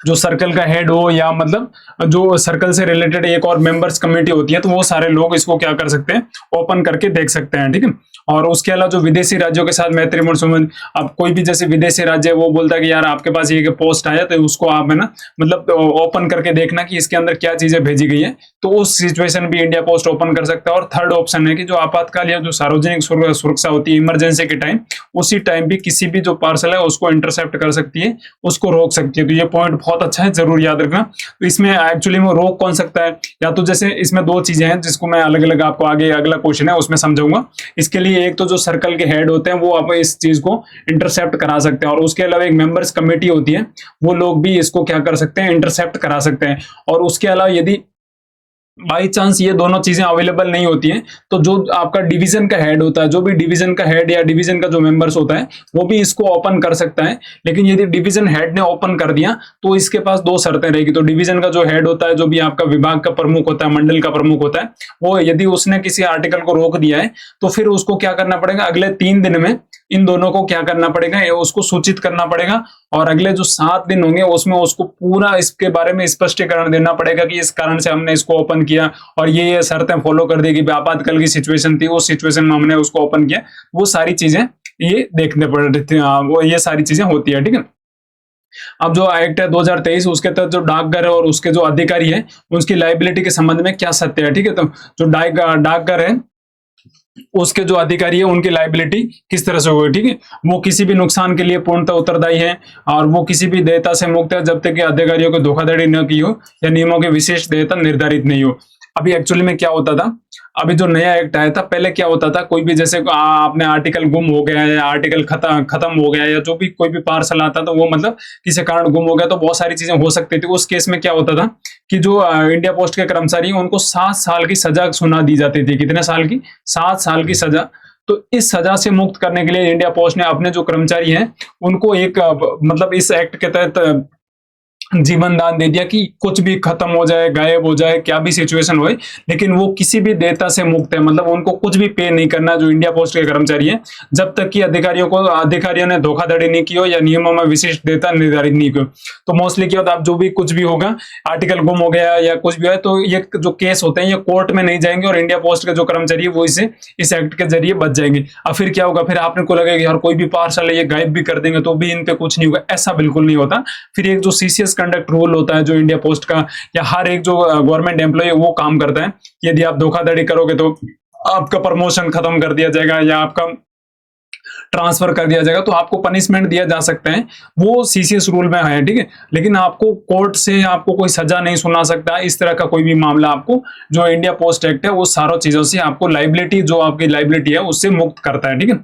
जो सर्कल का हेड हो, या मतलब जो सर्कल से रिलेटेड एक और मेंबर्स कमेटी होती है, तो वो सारे लोग इसको क्या कर सकते हैं? ओपन करके देख सकते हैं। ठीक है, और उसके अलावा जो विदेशी राज्यों के साथ मैत्रीपूर्ण संबंध, अब कोई भी जैसे विदेशी राज्य है वो बोलता है कि यार आपके पास ये पोस्ट आया, तो उसको आप है ना मतलब ओपन करके देखना कि इसके अंदर क्या चीजें भेजी गई है, तो उस सिचुएशन भी इंडिया पोस्ट ओपन कर सकता है। और थर्ड ऑप्शन है कि जो आपातकाल या जो सार्वजनिक सुरक्षा होती है इमरजेंसी के टाइम, उसी टाइम भी किसी भी जो पार्सल है उसको इंटरसेप्ट कर सकती है, उसको रोक सकती है। तो ये पॉइंट बहुत अच्छा है, जरूर याद रखना। तो इसमें एक्चुअली में रोक कौन सकता है? या तो जैसे इसमें दो चीजें हैं जिसको मैं अलग अलग आपको आगे अगला क्वेश्चन है उसमें समझाऊंगा। इसके लिए एक तो जो सर्कल के हेड होते हैं वो आप इस चीज को इंटरसेप्ट करा सकते हैं, और उसके अलावा एक मेंबर्स कमेटी होती है, वो लोग भी इसको क्या कर सकते हैं? इंटरसेप्ट करा सकते हैं। और उसके अलावा यदि बाई चांस ये दोनों चीजें अवेलेबल नहीं होती हैं, तो जो आपका डिवीजन का हेड होता है, जो भी डिवीजन का हेड या डिवीजन का जो मेंबर्स होता है वो भी इसको ओपन कर सकता है। लेकिन यदि डिवीजन हेड ने ओपन कर दिया तो इसके पास दो शर्तें रहेगी। तो डिवीजन का जो हेड होता है, जो भी आपका विभाग का प्रमुख होता है, मंडल का प्रमुख होता है, वो यदि उसने किसी आर्टिकल को रोक दिया है तो फिर उसको क्या करना पड़ेगा? अगले 3 दिन में इन दोनों को क्या करना पड़ेगा? उसको सूचित करना पड़ेगा, और अगले जो 7 दिन होंगे उसमें उसको पूरा इसके बारे में स्पष्टीकरण देना पड़ेगा कि इस कारण से हमने इसको ओपन किया और ये शर्तें फॉलो कर देगी। आपातकाल की सिचुएशन थी, उस सिचुएशन में हमने उसको ओपन किया। वो सारी चीजें ये देखने पड़ रहे थे, वो ये सारी चीजें होती है, ठीक है। अब जो एक्ट है 2023, उसके तहत जो डाकघर है और उसके जो अधिकारी है, उसकी लाइबिलिटी के संबंध में क्या सत्य है, ठीक है। तो जो डाकघर है, उसके जो अधिकारी है, उनकी लाइबिलिटी किस तरह से होगी, ठीक है। वो किसी भी नुकसान के लिए पूर्णतः उत्तरदायी है, और वो किसी भी देयता से मुक्त है जब तक कि अधिकारियों को धोखाधड़ी न की हो या नियमों की विशेष देयता निर्धारित नहीं हो। अभी एक्चुअली में क्या होता था, अभी जो नया एक्ट आया था, पहले क्या होता था, कोई भी जैसे आपने आर्टिकल गुम हो गया या आर्टिकल खत्म हो गया, या जो भी कोई भी पार्सल आता था वो मतलब किसी कारण गुम हो गया, तो बहुत सारी चीजें हो सकती थी। उस केस में क्या होता था कि जो इंडिया पोस्ट के कर्मचारी हैं, उनको 7 साल की सजा सुना दी जाती थी। कितने साल की? 7 साल की सजा। तो इस सजा से मुक्त करने के लिए इंडिया पोस्ट ने अपने जो कर्मचारी हैं, उनको एक मतलब इस एक्ट के तहत जीवन दान दे दिया कि कुछ भी खत्म हो जाए, गायब हो जाए, क्या भी सिचुएशन हो, लेकिन वो किसी भी देयता से मुक्त है। मतलब उनको कुछ भी पे नहीं करना, जो इंडिया पोस्ट के कर्मचारी है, जब तक कि अधिकारियों ने धोखाधड़ी नहीं की हो या नियमों में विशिष्ट देयता निर्धारित नहीं की हो। तो मोस्टली क्या होता है, अब जो भी कुछ भी होगा, आर्टिकल गुम हो गया या कुछ भी है, तो ये जो केस होते हैं ये कोर्ट में नहीं जाएंगे, और इंडिया पोस्ट के जो कर्मचारी है वो इस एक्ट के जरिए बच जाएंगे। अब फिर क्या होगा, फिर आपने को लगेगा यार कोई भी पार्सल है ये गायब भी कर देंगे तो भी इन पे कुछ नहीं होगा। ऐसा बिल्कुल नहीं होता। फिर एक जो सीसीएस कंडक्ट रूल होता है जो इंडिया पोस्ट का, या हर एक जो गवर्नमेंट एम्प्लॉय वो काम करता है, यदि आप धोखाधड़ी करोगे तो आपका प्रमोशन खत्म कर दिया जाएगा या आपका ट्रांसफर कर दिया जाएगा, तो आपको पनिशमेंट दिया जा सकता है। वो सीसीएस रूल में है, ठीक है। लेकिन आपको कोर्ट से आपको कोई सजा नहीं सुना सकता, इस तरह का कोई भी मामला आपको जो इंडिया पोस्ट एक्ट है वो सारों चीजों से आपको लाइबिलिटी, जो आपकी लाइबिलिटी है उससे मुक्त करता है, ठीक है।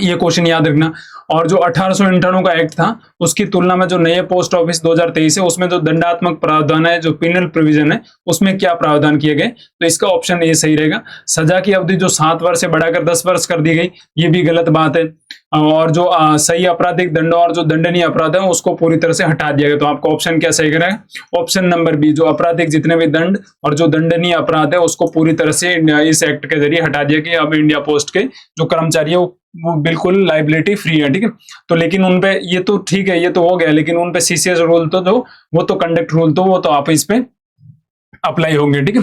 ये क्वेश्चन याद रखना। और जो 1898 का एक्ट था, उसकी तुलना में जो नए पोस्ट ऑफिस 2023 है, उसमें जो दंडात्मक प्रावधान है, जो पिनल प्रोविजन है, उसमें क्या प्रावधान किए गए, तो इसका ऑप्शन ये सही रहेगा। सजा की अवधि जो 7 वर्ष से बढ़ाकर 10 वर्ष कर दी गई, ये भी गलत बात है। और जो सही आपराधिक दंड और जो दंडनीय अपराध है उसको पूरी तरह से हटा दिया गया। तो आपका ऑप्शन क्या सही करेगा? ऑप्शन नंबर बी, जो आपराधिक जितने भी दंड और जो दंडनीय अपराध है उसको पूरी तरह से इस एक्ट के जरिए हटा दिया कि अब इंडिया पोस्ट के जो कर्मचारी है वो बिल्कुल लाइबिलिटी फ्री है, ठीक है। तो लेकिन उनपे ये तो ठीक है, ये तो हो गया, लेकिन उनपे सीसीएस रूल तो जो वो तो कंडक्ट रूल तो वो तो आप इस पे अप्लाई होंगे, ठीक है।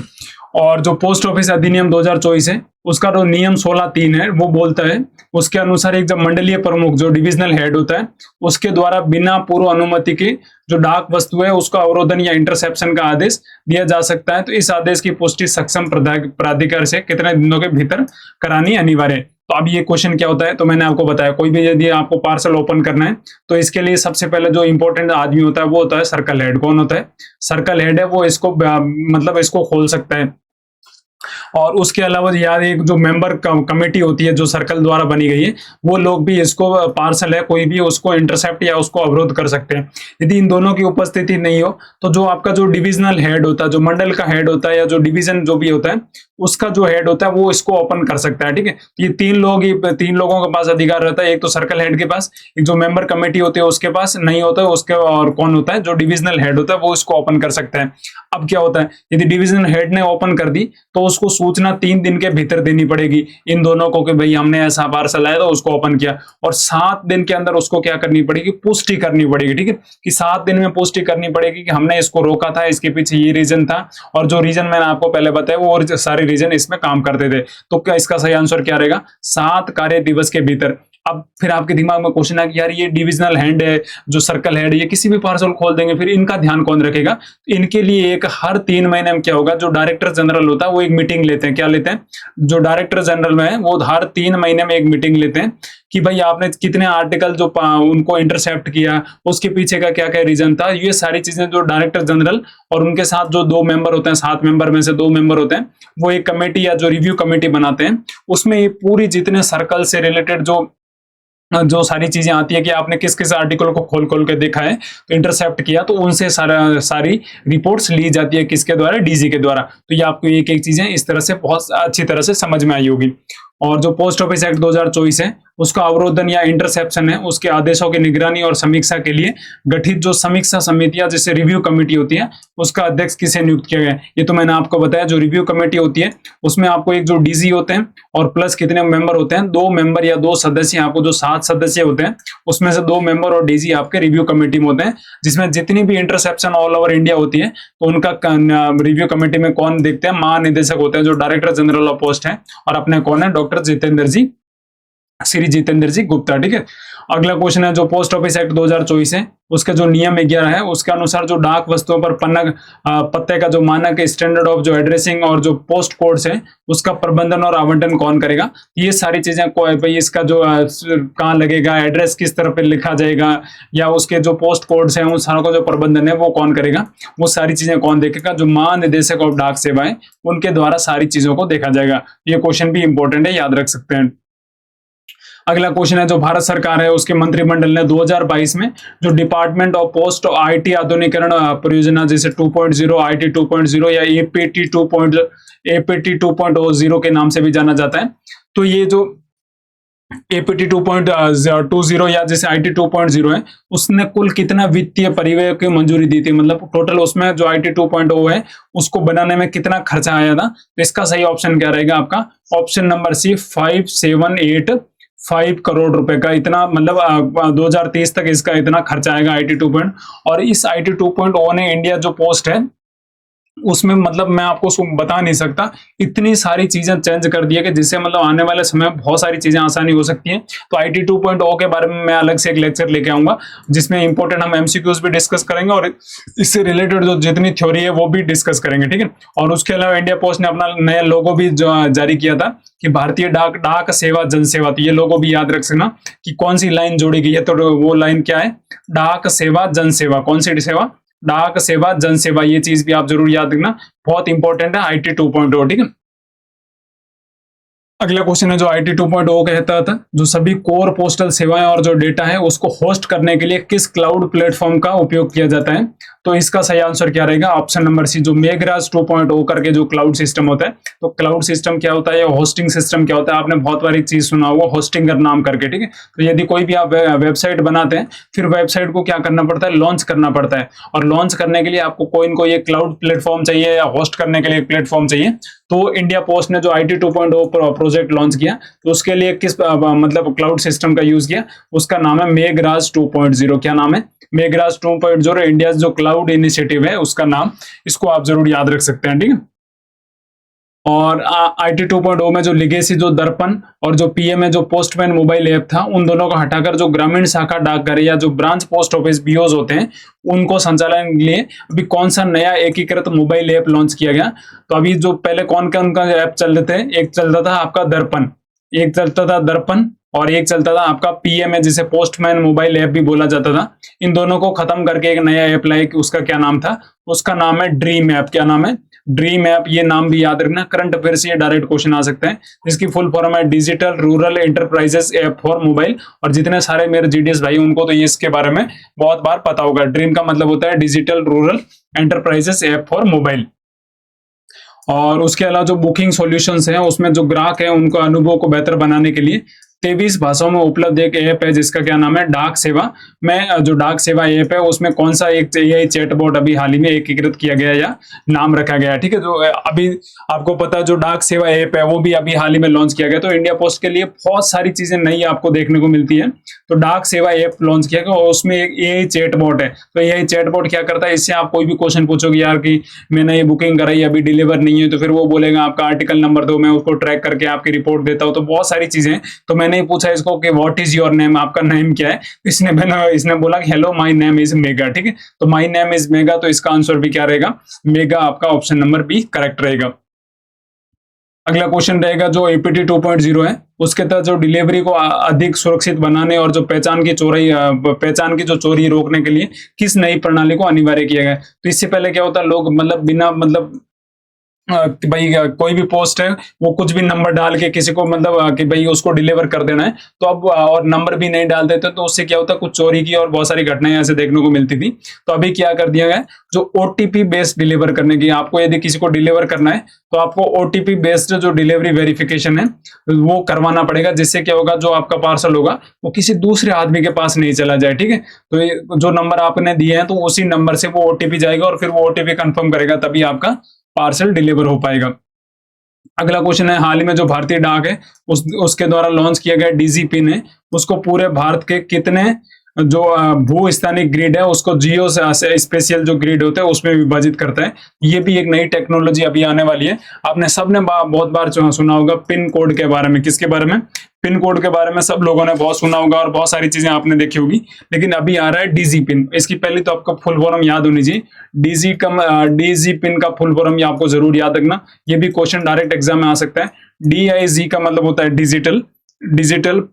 और जो पोस्ट ऑफिस अधिनियम 2024 है, उसका जो नियम 16(3) है वो बोलता है, उसके अनुसार एक जब मंडलीय प्रमुख जो डिविजनल हेड होता है, उसके द्वारा बिना पूर्व अनुमति के जो डाक वस्तु है उसका अवरोधन या इंटरसेप्शन का आदेश दिया जा सकता है। तो इस आदेश की पुष्टि सक्षम प्राधिकार से कितने दिनों के भीतर करानी अनिवार्य है। तो अब ये क्वेश्चन क्या होता है, तो मैंने आपको बताया, कोई भी यदि आपको पार्सल ओपन करना है तो इसके लिए सबसे पहले जो इंपॉर्टेंट आदमी होता है वो होता है सर्कल हेड। कौन होता है? सर्कल हेड है, वो इसको मतलब इसको खोल सकता है। और उसके अलावा यार एक जो मेंबर कमेटी होती है जो सर्कल द्वारा बनी गई है, वो लोग भी इसको पार्सल है कोई भी उसको इंटरसेप्ट या उसको अवरोध कर सकते हैं। यदि इन दोनों की उपस्थिति नहीं हो तो जो आपका जो डिविजनल हेड होता है, जो मंडल का हेड होता है या जो डिवीजन जो भी होता है उसका जो हेड होता है वो इसको ओपन कर सकता है, ठीक है। ये तीन लोगों के पास अधिकार रहता है, एक तो सर्कल हेड के पास, एक जो मेंबर कमेटी होती है उसके पास नहीं होता है उसके, और कौन होता है? जो डिविजनल हेड होता है वो इसको ओपन कर सकता है। अब क्या होता है, यदि डिविजनल हेड ने ओपन कर दी तो उसको सूचना 3 दिन के भीतर देनी पड़ेगी इन दोनों को कि भाई हमने ऐसा पार्सल आया तो उसको ओपन किया, और 7 दिन के अंदर उसको क्या करनी पड़ेगी? पुष्टि करनी पड़ेगी, ठीक है। कि 7 दिन में पुष्टि करनी पड़ेगी कि हमने इसको रोका था, इसके पीछे ये रीजन था, और जो रीजन मैंने आपको पहले बताया वो सारे रीजन इसमें काम करते थे। तो क्या इसका सही आंसर क्या रहेगा? 7 कार्य दिवस के भीतर। अब फिर आपके दिमाग में क्वेश्चन है कि यार ये डिविजनल हेड है, जो सर्कल हेड, ये किसी भी पार्सल खोल देंगे, फिर इनका ध्यान कौन रखेगा? इनके लिए एक हर 3 महीने में क्या होगा, जो डायरेक्टर जनरल होता है वो एक मीटिंग लेते हैं। क्या लेते हैं? जो डायरेक्टर जनरल में है वो हर 3 महीने में एक मीटिंग लेते हैं कि भाई आपने कितने आर्टिकल जो उनको इंटरसेप्ट किया, उसके पीछे का क्या क्या रीजन था। ये सारी चीजें जो डायरेक्टर जनरल और उनके साथ जो 2 मेंबर होते हैं, 7 मेंबर में से 2 मेंबर होते हैं, वो एक कमेटी या जो रिव्यू कमेटी बनाते हैं। उसमें ये पूरी जितने सर्कल से रिलेटेड जो सारी चीजें आती है कि आपने किस किस आर्टिकल को खोल खोल के देखा है, तो इंटरसेप्ट किया, तो उनसे सारी रिपोर्ट्स ली जाती है किसके द्वारा? डीजी के द्वारा। तो ये आपको एक एक चीजें इस तरह से बहुत अच्छी तरह से समझ में आई होगी। और जो पोस्ट ऑफिस एक्ट 2024 है उसका अवरोधन या इंटरसेप्शन है, उसके आदेशों की निगरानी और समीक्षा के लिए गठित जो समीक्षा समितियां जैसे रिव्यू कमेटी होती है, उसका अध्यक्ष किसे नियुक्त किया गया है? ये तो मैंने आपको बताया। जो रिव्यू कमेटी होती है उसमें आपको एक जो डीजी होते हैं और प्लस कितने मेंबर होते हैं? 2 मेंबर या 2 सदस्य। आपको जो 7 सदस्य होते हैं उसमें से 2 मेंबर और डीजी आपके रिव्यू कमेटी में होते हैं, जिसमें जितनी भी इंटरसेप्शन ऑल ओवर इंडिया होती है तो उनका रिव्यू कमेटी में कौन देखते हैं? महानिदेशक होते हैं, जो डायरेक्टर जनरल ऑफ पोस्ट है, और अपने कौन है? डॉक्टर जितेंद्र जी श्री जितेंद्र जी गुप्ता। ठीक है, अगला क्वेश्चन है जो पोस्ट ऑफिस एक्ट 2024 है उसके जो नियम 11 है उसके अनुसार जो डाक वस्तुओं पर पत्ते का जो मानक स्टैंडर्ड ऑफ जो एड्रेसिंग और जो पोस्ट कोड्स है उसका प्रबंधन और आवंटन कौन करेगा। ये सारी चीजें भाई इसका जो कहाँ लगेगा, एड्रेस किस तरह पे लिखा जाएगा, या उसके जो पोस्ट कोड्स हैं उन सारों का जो प्रबंधन है वो कौन करेगा, वो सारी चीजें कौन देखेगा। जो महानिदेशक ऑफ डाक सेवाएं उनके द्वारा सारी चीजों को देखा जाएगा। ये क्वेश्चन भी इंपॉर्टेंट है, याद रख सकते हैं। अगला क्वेश्चन है जो भारत सरकार है उसके मंत्रिमंडल ने 2022 में जो डिपार्टमेंट ऑफ पोस्ट आईटी आधुनिकीकरण परियोजना जैसे 2.0 आईटी 2.0 या एपीटी 2.0 के नाम से भी जाना जाता है, तो ये जो एपीटी 2.20 या जैसे आईटी 2.0 है उसने कुल कितना वित्तीय परिव्यय की मंजूरी दी थी, मतलब टोटल उसमें जो आईटी 2.0 है उसको बनाने में कितना खर्चा आया था। तो इसका सही ऑप्शन क्या रहेगा आपका, ऑप्शन नंबर सी 5 करोड़ रुपए का, इतना मतलब 2030 तक इसका इतना खर्चा आएगा आईटी 2.0। और इस आईटी 2.0 ने इंडिया जो पोस्ट है उसमें मतलब मैं आपको बता नहीं सकता, इतनी सारी चीजें चेंज कर दिया कि जिससे मतलब आने वाले समय में बहुत सारी चीजें आसानी हो सकती हैं। तो आईटी 2.0 के बारे में मैं अलग से एक लेक्चर लेके आऊंगा जिसमें इंपॉर्टेंट हम एमसीक्यूज भी डिस्कस करेंगे और इससे रिलेटेड जो जितनी थ्योरी है वो भी डिस्कस करेंगे। ठीक है, और उसके अलावा इंडिया पोस्ट ने अपना नया लोगो भी जारी किया था कि भारतीय डाक सेवा जनसेवा। तो ये लोगो भी याद रख सकना कि कौन सी लाइन जोड़ी गई है, तो वो लाइन क्या है, डाक सेवा जनसेवा। कौन सी सेवा, डाक सेवा जनसेवा। ये चीज भी आप जरूर याद रखना, बहुत इंपॉर्टेंट है आईटी 2.0। ठीक है, अगला क्वेश्चन है जो आईटी 2.0 कहता था जो सभी कोर पोस्टल सेवाएं और जो डेटा है उसको होस्ट करने के लिए किस क्लाउड प्लेटफॉर्म का उपयोग किया जाता है। तो इसका सही आंसर क्या रहेगा, ऑप्शन नंबर सी जो मेघराज 2.0 करके जो क्लाउड सिस्टम होता है। तो क्लाउड सिस्टम क्या होता है या होस्टिंग सिस्टम क्या होता है, आपने बहुत बार एक चीज सुना होगा होस्टिंगर नाम करके। ठीक है, तो यदि कोई भी आप वेबसाइट बनाते हैं फिर वेबसाइट को क्या करना पड़ता है, लॉन्च करना पड़ता है, और लॉन्च करने के लिए आपको कोई न कोई एक क्लाउड प्लेटफॉर्म चाहिए या होस्ट करने के लिए एक प्लेटफॉर्म चाहिए। तो इंडिया पोस्ट ने जो आईटी 2.0 प्रोजेक्ट लॉन्च किया तो उसके लिए किस मतलब क्लाउड सिस्टम का यूज किया, उसका नाम है मेघराज 2.0। क्या नाम है, मेघराज 2.0 इंडिया जो क्लाउड इनिशिएटिव है उसका नाम, इसको आप जरूर याद रख सकते हैं। ठीक है, और आईटी 2.0 में जो लिगेसी जो दर्पण और जो पीएम है जो पोस्टमैन मोबाइल ऐप था उन दोनों को हटाकर जो ग्रामीण शाखा डाकघर या जो ब्रांच पोस्ट ऑफिस बीओज होते हैं उनको संचालन के लिए अभी कौन सा नया एकीकृत मोबाइल ऐप लॉन्च किया गया। तो अभी जो पहले कौन कौन का ऐप चल रहे थे, एक चलता था आपका दर्पण, एक चलता था दर्पण और एक चलता था आपका पीएम है जिसे पोस्टमैन मोबाइल ऐप भी बोला जाता था। इन दोनों को खत्म करके एक नया ऐप लाए, उसका क्या नाम था, उसका नाम है ड्रीम ऐप। क्या नाम है, ड्रीम ऐप। ये नाम भी याद रखना, करंट अफेयर से ये डायरेक्ट क्वेश्चन आ सकते हैं। इसकी फुल फॉर्म है digital rural enterprises app for mobile. और जितने सारे मेरे जीडीएस भाई उनको तो ये इसके बारे में बहुत बार पता होगा। ड्रीम का मतलब होता है digital rural enterprises app for mobile. और उसके अलावा जो बुकिंग सॉल्यूशंस हैं उसमें जो ग्राहक है उनको अनुभव को बेहतर बनाने के लिए 23 भाषाओं में उपलब्ध एक ऐप है जिसका क्या नाम है डाक सेवा। मैं जो डाक सेवा ऐप है उसमें कौन सा एक एआई चैटबॉट अभी हाल ही में एकीकृत किया गया या नाम रखा गया। ठीक है, जो अभी आपको पता है जो डाक सेवा ऐप है वो भी अभी हाल ही में लॉन्च किया गया। तो इंडिया पोस्ट के लिए बहुत सारी चीजें नई आपको देखने को मिलती है। तो डाक सेवा ऐप लॉन्च किया गया और उसमें एक एआई चैटबॉट है। तो एआई चैटबॉट क्या करता है, इससे आप कोई भी क्वेश्चन पूछोगे यार कि मैंने ये बुकिंग कराई अभी डिलीवर नहीं है, तो फिर वो बोलेगा आपका आर्टिकल नंबर दो, मैं उसको ट्रैक करके आपकी रिपोर्ट देता हूँ। तो बहुत सारी चीजें। तो मैंने पूछा इसको कि व्हाट इज योर नेम, आपका नेम क्या है। इसने बोला कि hello my name is mega. ठीक है, तो माय नेम इज मेगा, तो इसका आंसर भी क्या रहेगा, मेगा। आपका ऑप्शन नंबर बी करेक्ट रहेगा। अगला क्वेश्चन रहेगा जो एपीटी 2.0 है उसके तहत जो डिलीवरी को अधिक सुरक्षित बनाने और जो पहचान की जो चोरी रोकने के लिए किस नई प्रणाली को अनिवार्य किया गया। तो इससे पहले क्या होता है, लोग मतलब बिना मतलब कि भाई कोई भी पोस्ट है वो कुछ भी नंबर डाल के किसी को मतलब कि भाई उसको डिलीवर कर देना है, तो अब और नंबर भी नहीं डाल देते तो उससे क्या होता है, कुछ चोरी की और बहुत सारी घटनाएं ऐसे देखने को मिलती थी। तो अभी क्या कर दिया गया, जो ओटीपी बेस्ड डिलीवर करने की, आपको यदि किसी को डिलीवर करना है तो आपको ओटीपी बेस्ड जो डिलीवरी वेरिफिकेशन है वो करवाना पड़ेगा, जिससे क्या होगा जो आपका पार्सल होगा वो किसी दूसरे आदमी के पास नहीं चला जाए। ठीक है, तो जो नंबर आपने दिए हैं तो उसी नंबर से वो ओटीपी जाएगा और फिर वो ओटीपी कंफर्म करेगा, तभी आपका पार्सल डिलीवर हो पाएगा। अगला क्वेश्चन है, हाल ही में जो भारतीय डाक है उसके द्वारा लॉन्च किया गया डीजीपी ने उसको पूरे भारत के कितने जो भू स्थानिक ग्रिड है उसको जियो से स्पेशल जो ग्रिड होता है उसमें विभाजित करता है। ये भी एक नई टेक्नोलॉजी अभी आने वाली है। आपने सबने बहुत बार सुना होगा पिन कोड के बारे में। किसके बारे में? पिन कोड के बारे में सब लोगों ने बहुत सुना होगा और बहुत सारी चीजें आपने देखी होगी। लेकिन अभी आ रहा है डीजी पिन। इसकी पहले तो आपको फुल फॉर्म याद होनी चाहिए। डीजी पिन का फुल फॉर्म आपको जरूर याद रखना। ये भी क्वेश्चन डायरेक्ट एग्जाम में आ सकता है। DIG का मतलब होता है डिजिटल,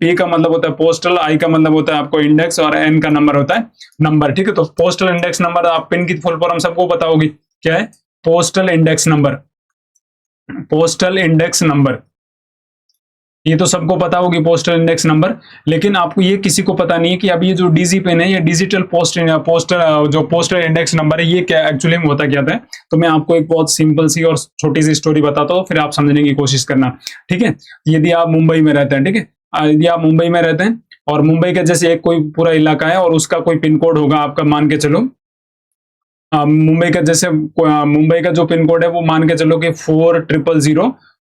P का मतलब होता है पोस्टल, I का मतलब होता है आपको इंडेक्स और N का नंबर होता है नंबर। ठीक है, तो पोस्टल इंडेक्स नंबर, आप पिन की फुल फॉर्म सबको पता होगी क्या है? Postal index number. Postal index number ये तो सबको पता होगी, पोस्टल इंडेक्स नंबर। लेकिन आपको ये किसी को पता नहीं है कि अब ये जो डीजी पिन है, ये डिजिटल पोस्टल इंडेक्स नंबर है, ये क्या एक्चुअली में होता क्या था। तो मैं आपको एक बहुत सिंपल सी और छोटी सी स्टोरी बताता हूँ, फिर आप समझने की कोशिश करना। ठीक है, यदि आप मुंबई में रहते हैं, ठीक है, यदि आप मुंबई में रहते हैं और मुंबई का जैसे एक कोई पूरा इलाका है और उसका कोई पिन कोड होगा आपका, मान के चलो मुंबई का जो पिन कोड है वो मान के चलो कि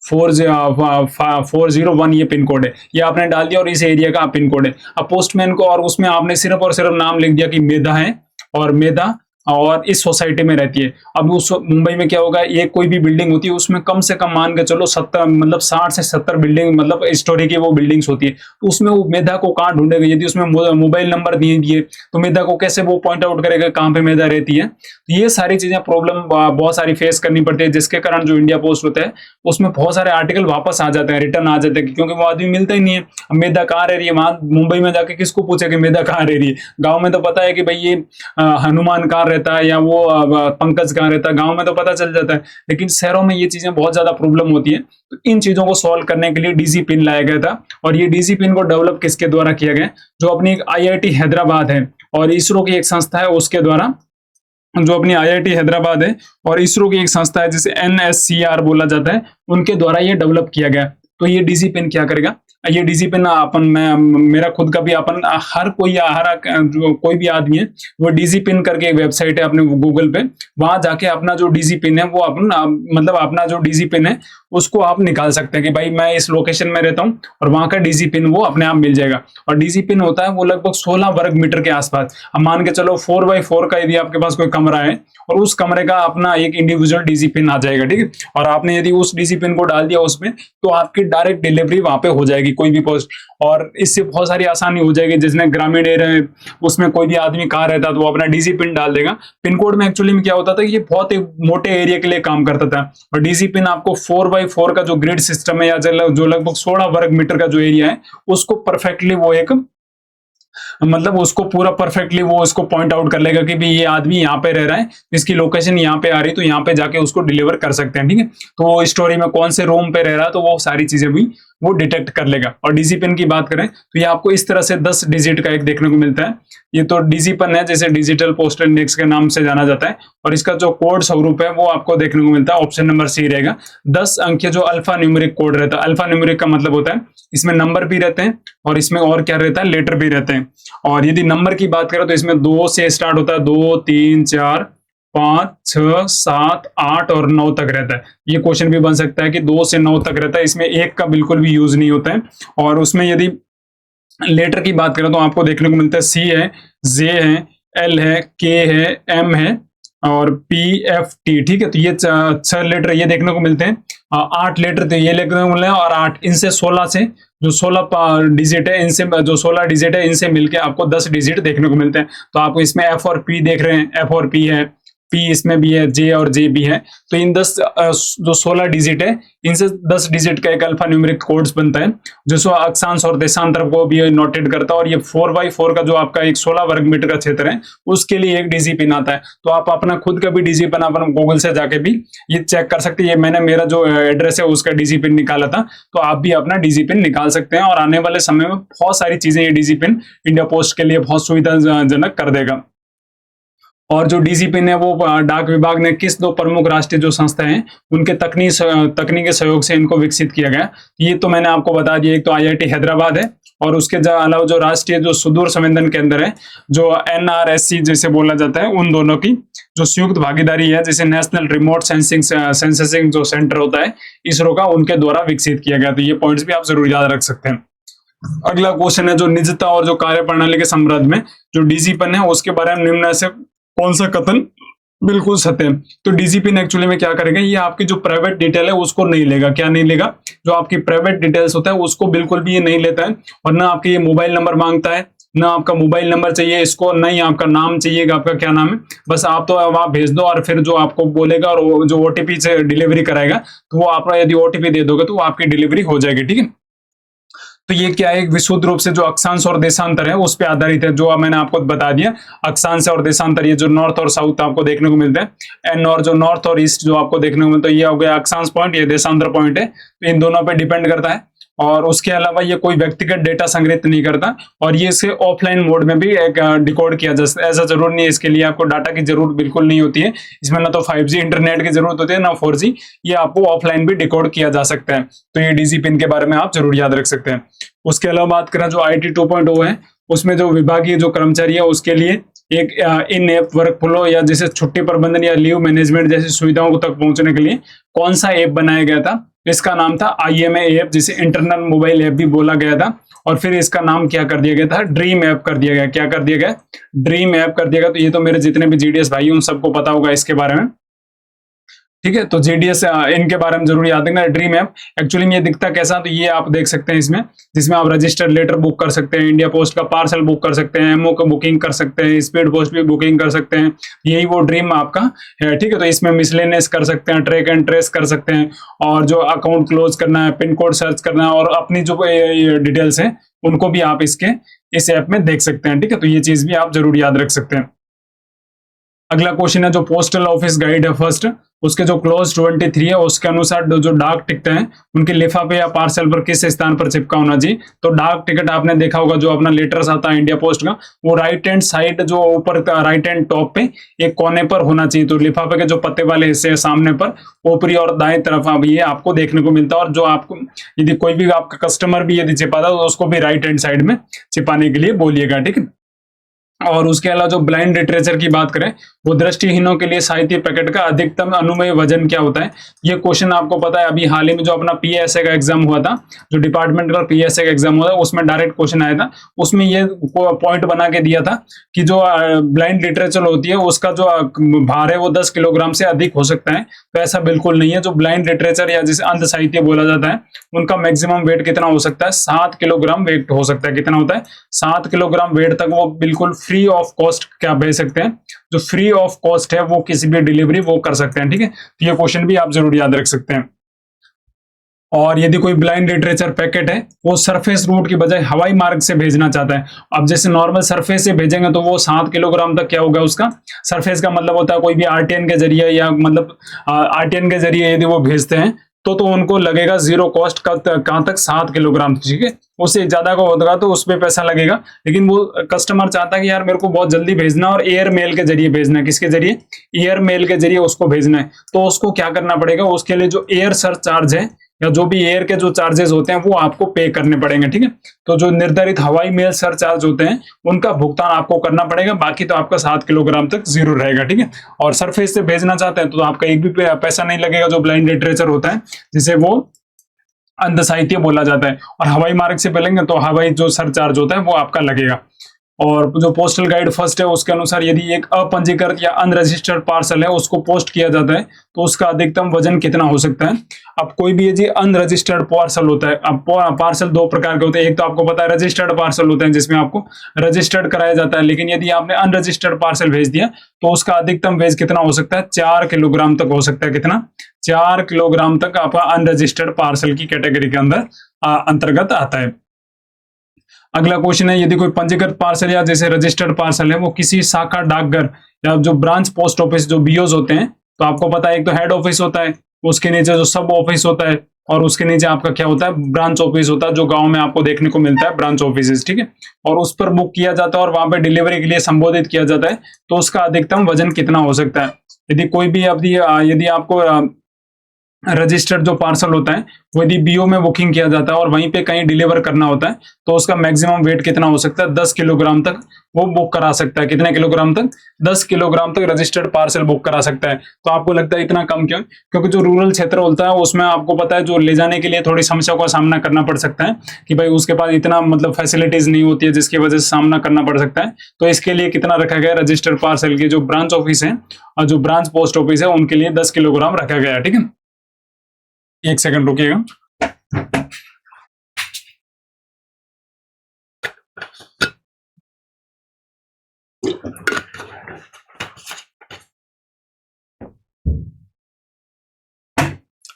4000401 ये पिन कोड है। ये आपने डाल दिया और इस एरिया का पिन कोड है। अब पोस्टमैन को, और उसमें आपने सिर्फ और सिर्फ नाम लिख दिया कि मेधा है और मेधा और इस सोसाइटी में रहती है। अब उस मुंबई में क्या होगा, ये कोई भी बिल्डिंग होती है उसमें कम से कम मान के चलो 60 से 70 बिल्डिंग, मतलब स्टोरी की वो बिल्डिंग्स होती है। तो उसमें वो मेधा को कहाँ ढूंढेगा? यदि उसमें मोबाइल नंबर नहीं दिए तो मेधा को कैसे वो पॉइंट आउट करेगा कहाँ पे मेधा रहती है? तो ये सारी चीजें प्रॉब्लम बहुत सारी फेस करनी पड़ती है, जिसके कारण जो इंडिया पोस्ट होता है उसमें बहुत सारे आर्टिकल वापस आ जाते हैं, रिटर्न आ जाते हैं, क्योंकि वो आदमी मिलता ही नहीं है। मेधा कहाँ रह रही है? वहां मुंबई में जाके किसको पूछे कि मेधा कहाँ रह रही है? गाँव में तो पता है कि भाई ये हनुमान कहाँ रहता है या वो पंकज कहाँ रहता है, गांव में तो पता चल जाता है। लेकिन शहरों में ये चीजें बहुत ज्यादा प्रॉब्लम होती है। तो इन चीजों को सॉल्व करने के लिए डीजी पिन लाया गया था। और ये डीजी पिन को डेवलप किसके द्वारा किया गया? जो अपनी एक IIT हैदराबाद है और इसरो की एक संस्था है उसके द्वारा, जो अपनी IIT हैदराबाद है और इसरो की एक संस्था है जिसे NSCR बोला जाता है, उनके द्वारा ये डेवलप किया गया। तो ये डीजी पिन क्या करेगा? ये डीजी पिन मेरा खुद का भी हर कोई भी आदमी है वो डीजी पिन करके एक वेबसाइट है अपने गूगल पे, वहां जाके अपना जो डीजी पिन है वो अपना जो डीजी पिन है उसको आप निकाल सकते हैं कि भाई मैं इस लोकेशन में रहता हूँ, और वहां का डीजी पिन वो अपने आप मिल जाएगा। और डीजी पिन होता है वो लगभग 16 वर्ग मीटर के आसपास। अब मान के चलो 4x4 का यदि आपके पास कोई कमरा है और उस कमरे का अपना एक इंडिविजुअल डीजी पिन आ जाएगा। ठीक है, और आपने यदि उस डीजी पिन को डाल दिया उसमें, तो आपकी डायरेक्ट डिलीवरी वहां पे हो जाएगी कोई भी पोस्ट। और इससे बहुत सारी आसानी हो जाएगी। जिसने ग्रामीण एरिया है उसमें कोई भी आदमी कहाँ रहता है तो वो अपना डीजी पिन डाल देगा। पिन कोड में एक्चुअली में क्या होता था, ये बहुत ही मोटे एरिया के लिए काम करता था। और डीजी पिन आपको 4x4 का जो ग्रिड सिस्टम है या जो लगभग 16 वर्ग मीटर का जो एरिया है उसको परफेक्टली वो एक उसको पूरा परफेक्टली वो उसको पॉइंट आउट कर लेगा कि भाई ये आदमी यहाँ पे रह रहा है, इसकी लोकेशन यहाँ पे आ रही है, तो यहाँ पे जाके उसको डिलीवर कर सकते हैं। ठीक है, तो वो स्टोरी में कौन से रूम पे रह रहा है तो वो सारी चीजें भी वो डिटेक्ट कर लेगा। और डीजी पिन की बात करें तो ये आपको इस तरह से 10 डिजिट का एक देखने को मिलता है। ये तो डीजी पिन है, जैसे डिजिटल पोस्टल इंडेक्स के नाम से जाना जाता है। और इसका जो कोड स्वरूप है वो आपको देखने को मिलता है, ऑप्शन नंबर सी रहेगा। 10 अंक जो अल्फा न्यूमेरिक कोड रहता है। अल्फा न्यूमेरिक का मतलब होता है इसमें नंबर भी रहते हैं और इसमें और क्या रहता है, लेटर भी रहते हैं। और यदि नंबर की बात करें तो इसमें 2 से स्टार्ट होता है, 2 3 4 5 6 7 8 और 9 तक रहता है। ये क्वेश्चन भी बन सकता है कि 2 से 9 तक रहता है, इसमें 1 का बिल्कुल भी यूज नहीं होता है। और उसमें यदि लेटर की बात करें तो आपको देखने को मिलता है C है, J है, L है, K है, M है और P F T। ठीक है, तो ये 6 लेटर ये देखने को मिलते हैं। 8 लेटर तो ये देखने को मिल रहे हैं और 8 इनसे 16 से जो 16 डिजिट है, इनसे जो 16 डिजिट है इनसे मिलके आपको 10 डिजिट देखने को मिलते हैं। तो आप इसमें F और P देख रहे हैं, F और P है, P इसमें भी है, J और J भी है। तो इन 10 जो 16 डिजिट है इनसे 10 डिजिट का एक अल्फा न्यूमेरिक कोड्स बनता है जो अक्षांश और देशांतर को भी नोटेट करता है। और ये 4x4 का जो आपका एक 16 वर्ग मीटर का क्षेत्र है उसके लिए एक डीजी पिन आता है। तो आप अपना खुद का भी डीजी पिन अपन गूगल से जाके भी ये चेक कर सकते हैं। ये मैंने मेरा जो एड्रेस है उसका डीजी पिन निकाला था, तो आप भी अपना डीजी पिन निकाल सकते हैं। और आने वाले समय में बहुत सारी चीजें ये डीजी पिन इंडिया पोस्ट के लिए बहुत सुविधाजनक कर देगा। और जो डीजी पिन है वो डाक विभाग ने किस 2 प्रमुख राष्ट्रीय जो संस्थाएं हैं उनके तकनीकी सहयोग से इनको विकसित किया गया। ये तो मैंने आपको बता दिया, एक तो IIT हैदराबाद है और उसके अलावा जो राष्ट्रीय जो सुदूर संवेदन केंद्र है जो NRSC जैसे बोला जाता है, उन दोनों की जो संयुक्त भागीदारी है, जैसे नेशनल रिमोट सेंसिंग जो सेंटर होता है इसरो का, उनके द्वारा विकसित किया गया। तो ये पॉइंट्स भी आप जरूर याद रख सकते हैं। अगला क्वेश्चन है जो निजता और जो कार्य प्रणाली के संदर्भ में जो डीजीपन है उसके बारे में निम्न में से कौन सा कथन बिल्कुल सत्य है। तो डीजीपी एक्चुअली में क्या करेगा, ये आपकी जो प्राइवेट डिटेल है उसको नहीं लेगा। क्या नहीं लेगा? जो आपकी प्राइवेट डिटेल्स होता है उसको बिल्कुल भी ये नहीं लेता है। और ना आपके ये मोबाइल नंबर मांगता है, ना आपका मोबाइल नंबर चाहिए इसको, नहीं आपका नाम चाहिएगा, आपका क्या नाम है, बस आप तो वहां भेज दो और फिर जो आपको बोलेगा और जो ओटीपी से डिलीवरी कराएगा तो वो आप यदि ओटीपी दे दोगे तो वो आपकी डिलीवरी हो जाएगी। ठीक है, तो ये क्या है, एक विशुद्ध रूप से जो अक्षांश और देशांतर है उस पर आधारित है, जो मैंने आपको बता दिया। अक्षांश और देशांतर ये जो नॉर्थ और साउथ आपको देखने को मिलता है, एंड और जो नॉर्थ और ईस्ट जो आपको देखने को मिलता है, ये हो गया अक्षांश पॉइंट, ये देशांतर पॉइंट है। तो इन दोनों पे डिपेंड करता है। और उसके अलावा ये कोई व्यक्तिगत डेटा संग्रहित नहीं करता, और ये इसे ऑफलाइन मोड में भी एक डिकोड किया जा सकता है। ऐसा जरूर नहीं है, इसके लिए आपको डाटा की जरूरत बिल्कुल नहीं होती है। इसमें ना तो 5G इंटरनेट की जरूरत होती है ना 4G, ये आपको ऑफलाइन भी डिकोड किया जा सकता है। तो ये डीजी पिन के बारे में आप जरूर याद रख सकते हैं। उसके अलावा बात करें जो IT 2.0 है, उसमें जो विभागीय जो कर्मचारी है उसके लिए एक इन ऐप वर्क फ्लो या जैसे छुट्टी प्रबंधन या लीव मैनेजमेंट जैसी सुविधाओं तक पहुंचने के लिए कौन सा ऐप बनाया गया था? इसका नाम था IMA ऐप, जिसे इंटरनल मोबाइल ऐप भी बोला गया था। और फिर इसका नाम क्या कर दिया गया था? ड्रीम ऐप कर दिया गया। क्या कर दिया गया? ड्रीम ऐप कर दिया गया। तो ये तो मेरे जितने भी GDS भाई उन सबको पता होगा इसके बारे में। ठीक है, तो GDS इनके बारे में जरूर याद रखना। ड्रीम ऐप एक्चुअली में ये दिखता कैसा, तो ये आप देख सकते हैं इसमें, जिसमें आप रजिस्टर्ड लेटर बुक कर सकते हैं, इंडिया पोस्ट का पार्सल बुक कर सकते हैं, एमओ का बुकिंग कर सकते हैं, स्पीड पोस्ट भी बुकिंग कर सकते हैं। यही वो ड्रीम आपका है। ठीक है, तो इसमें मिसलेनियस कर सकते हैं, ट्रैक एंड ट्रेस कर सकते हैं, और जो अकाउंट क्लोज करना है, पिन कोड सर्च करना है, और अपनी जो डिटेल्स है उनको भी आप इस ऐप में देख सकते हैं। ठीक है, तो ये चीज भी आप जरूर याद रख सकते हैं। अगला क्वेश्चन है जो पोस्टल ऑफिस गाइड है फर्स्ट, उसके जो क्लोज 23 है उसके अनुसार जो डाक टिकट है उनके लिफाफे या पार्सल पर किस स्थान पर चिपका होना चाहिए? तो डाक टिकट आपने देखा होगा, जो अपना लेटर्स आता है इंडिया पोस्ट का, वो राइट हैंड साइड जो ऊपर राइट हैंड टॉप पे एक कोने पर होना चाहिए। तो लिफाफे के जो पत्ते वाले हिस्से है सामने पर ऊपरी और दाएं तरफ अब ये आपको देखने को मिलता है। और जो आपको यदि कोई भी आपका कस्टमर भी यदि चिपाता तो उसको भी राइट हैंड साइड में चिपाने के लिए बोलिएगा। ठीक है, और उसके अलावा जो ब्लाइंड लिटरेचर की बात करें, वो दृष्टिहीनों के लिए साहित्य पैकेट का अधिकतम अनुमेय वजन क्या होता है? ये क्वेश्चन आपको पता है, अभी हाल ही में जो अपना PSA का एग्जाम हुआ था, जो डिपार्टमेंट का PSA का एग्जाम हुआ था, उसमें डायरेक्ट क्वेश्चन आया था। उसमें ये पॉइंट बना के दिया था कि जो ब्लाइंड लिटरेचर होती है उसका जो भार है वो 10 किलोग्राम से अधिक हो सकता है। तो ऐसा बिल्कुल नहीं है। जो ब्लाइंड लिटरेचर या जिसे अंध साहित्य बोला जाता है, उनका मैक्सिमम वेट कितना हो सकता है? 7 किलोग्राम वेट हो सकता है। कितना होता है? 7 किलोग्राम वेट तक वो बिल्कुल फ्री ऑफ कॉस्ट क्या भेज सकते हैं। जो फ्री ऑफ कॉस्ट है वो किसी भी डिलीवरी वो कर सकते हैं। ठीक है, तो ये क्वेश्चन भी आप जरूर याद रख सकते हैं। और यदि कोई ब्लाइंड लिटरेचर पैकेट है वो सरफेस रूट की बजाय हवाई मार्ग से भेजना चाहता है, अब जैसे नॉर्मल सरफेस से भेजेंगे तो वो 7 किलोग्राम तक क्या होगा उसका? सरफेस का मतलब होता है कोई भी RTN के जरिए, या मतलब RTN के जरिए यदि वो भेजते हैं तो उनको लगेगा जीरो कॉस्ट कहां तक? 7 किलोग्राम। ठीक है, उससे ज्यादा का होगा तो उस पर पैसा लगेगा। लेकिन वो कस्टमर चाहता है कि यार मेरे को बहुत जल्दी भेजना और एयर मेल के जरिए भेजना है। किसके जरिए? एयर मेल के जरिए उसको भेजना है। तो उसको क्या करना पड़ेगा? उसके लिए जो एयर सरचार्ज है या जो भी एयर के जो चार्जेस होते हैं वो आपको पे करने पड़ेंगे। ठीक है, तो जो निर्धारित हवाई मेल सरचार्ज होते हैं उनका भुगतान आपको करना पड़ेगा, बाकी तो आपका 7 किलोग्राम तक जीरो रहेगा। ठीक है, और सरफेस से भेजना चाहते हैं तो आपका एक भी पैसा नहीं लगेगा, जो ब्लाइंड लिटरेचर होता है जिसे वो अंध साहित्य बोला जाता है। और हवाई मार्ग से मिलेंगे तो हवाई जो सरचार्ज होता है वो आपका लगेगा। और जो पोस्टल गाइड फर्स्ट है उसके अनुसार यदि एक अपंजीकृत या अनरजिस्टर्ड पार्सल है उसको पोस्ट किया जाता है तो उसका अधिकतम वजन कितना हो सकता है? अब कोई भी यदि अनरजिस्टर्ड पार्सल होता है, अब पार्सल दो प्रकार के होते हैं। एक तो आपको पता है रजिस्टर्ड पार्सल होते हैं जिसमें आपको रजिस्टर्ड कराया जाता है, लेकिन यदि आपने अनरजिस्टर्ड पार्सल भेज दिया तो उसका अधिकतम वेज कितना हो सकता है? 4 किलोग्राम तक हो सकता है। कितना? 4 किलोग्राम तक आपका अनरजिस्टर्ड पार्सल की कैटेगरी के अंदर अंतर्गत आता है। अगला क्वेश्चन है, यदि कोई पंजीकृत पार्सल या जैसे रजिस्टर्ड पार्सल है वो किसी शाखा डाकघर या जो ब्रांच पोस्ट ऑफिस जो BOs होते हैं, तो आपको पता है एक तो हेड ऑफिस होता है, उसके नीचे जो सब ऑफिस होता है, और उसके नीचे आपका क्या होता है? ब्रांच ऑफिस होता है, जो गांव में आपको देखने को मिलता है ब्रांच ऑफिस। ठीक है, और उस पर बुक किया जाता है और वहां पे डिलीवरी के लिए संबोधित किया जाता है, तो उसका अधिकतम वजन कितना हो सकता है? यदि कोई भी यदि आपको रजिस्टर्ड जो पार्सल होता है वो यदि बीओ में बुकिंग किया जाता है और वहीं पे कहीं डिलीवर करना होता है तो उसका मैक्सिमम वेट कितना हो सकता है, 10 किलोग्राम तक वो बुक करा सकता है। कितने किलोग्राम तक? 10 किलोग्राम तक रजिस्टर्ड पार्सल बुक करा सकता है। तो आपको लगता है इतना कम क्यों? क्योंकि जो रूरल क्षेत्र होता है उसमें आपको पता है जो ले जाने के लिए थोड़ी समस्याओं का सामना करना पड़ सकता है कि भाई उसके पास इतना मतलब फैसिलिटीज नहीं होती है जिसकी वजह से सामना करना पड़ सकता है। तो इसके लिए कितना रखा गया है? रजिस्टर्ड पार्सल के जो ब्रांच ऑफिस है और जो ब्रांच पोस्ट ऑफिस है उनके लिए 10 किलोग्राम रखा गया है। ठीक है, एक सेकंड रुकिएगा।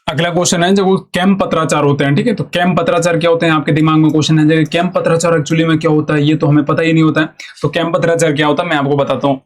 अगला क्वेश्चन है जब वो कैंप पत्राचार होते हैं। ठीक है, तो कैंप पत्राचार क्या होते हैं? आपके दिमाग में क्वेश्चन है जब कैंप पत्राचार एक्चुअली में क्या होता है, ये तो हमें पता ही नहीं होता है। तो कैंप पत्राचार क्या होता है मैं आपको बताता हूँ।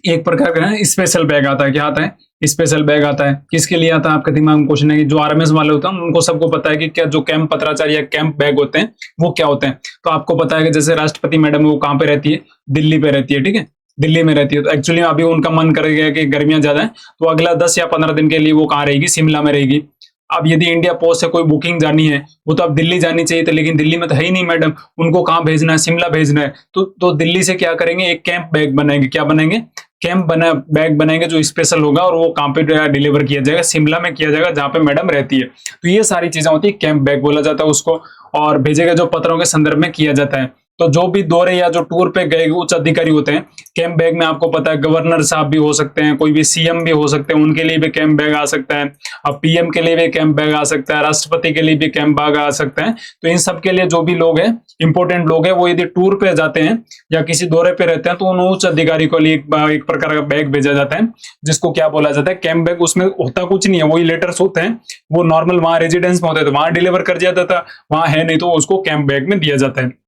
एक प्रकार का है स्पेशल बैग आता है। क्या आता है? स्पेशल बैग आता है। किसके लिए आता है? आपके दिमाग में क्वेश्चन है कि जो आरएमएस वाले होते हैं उनको सबको पता है कि क्या जो कैंप पत्राचार या कैंप बैग होते हैं वो क्या होते हैं। तो आपको पता है कि जैसे राष्ट्रपति मैडम वो कहाँ पे रहती है? दिल्ली पे रहती है। ठीक है, दिल्ली में रहती है। तो एक्चुअली अभी उनका मन करेगा कि गर्मियां ज्यादा है तो अगला 10 या 15 दिन के लिए वो कहाँ रहेगी? शिमला में रहेगी। अब यदि इंडिया पोस्ट से कोई बुकिंग जानी है वो तो अब दिल्ली जानी चाहिए थी, लेकिन दिल्ली में तो है ही नहीं मैडम, उनको कहाँ भेजना है? शिमला भेजना है। तो दिल्ली से क्या करेंगे? एक कैंप बैग बनाएंगे। क्या बनाएंगे? कैंप बना बैग बनाएंगे जो स्पेशल होगा और वो कहाँ पे डिलीवर किया जाएगा? शिमला में किया जाएगा जहाँ पे मैडम रहती है। तो ये सारी चीजें होती है, कैंप बैग बोला जाता है उसको। और भेजेगा जो पत्रों के संदर्भ में किया जाता है। तो जो भी दौरे या जो टूर पे गए उच्च अधिकारी होते हैं, कैंप बैग में आपको पता है गवर्नर साहब भी हो सकते हैं, कोई भी सीएम भी हो सकते हैं, उनके लिए भी कैंप बैग आ सकता है। अब पीएम के लिए भी कैंप बैग आ सकता है, राष्ट्रपति के लिए भी कैंप बैग आ सकता है। तो इन सब के लिए जो भी लोग हैं, इंपॉर्टेंट लोग हैं, वो यदि टूर पे जाते हैं या किसी दौरे पे रहते हैं तो उन उच्च अधिकारी को लिए एक प्रकार का बैग भेजा जाता है जिसको क्या बोला जाता है? Camp bag. उसमें होता कुछ नहीं है, वही लेटर्स होते हैं, वो नॉर्मल वहां रेजिडेंस में होते हैं तो वहां डिलीवर कर दिया जाता है, वहां है नहीं तो उसको कैंप बैग में दिया जाता है।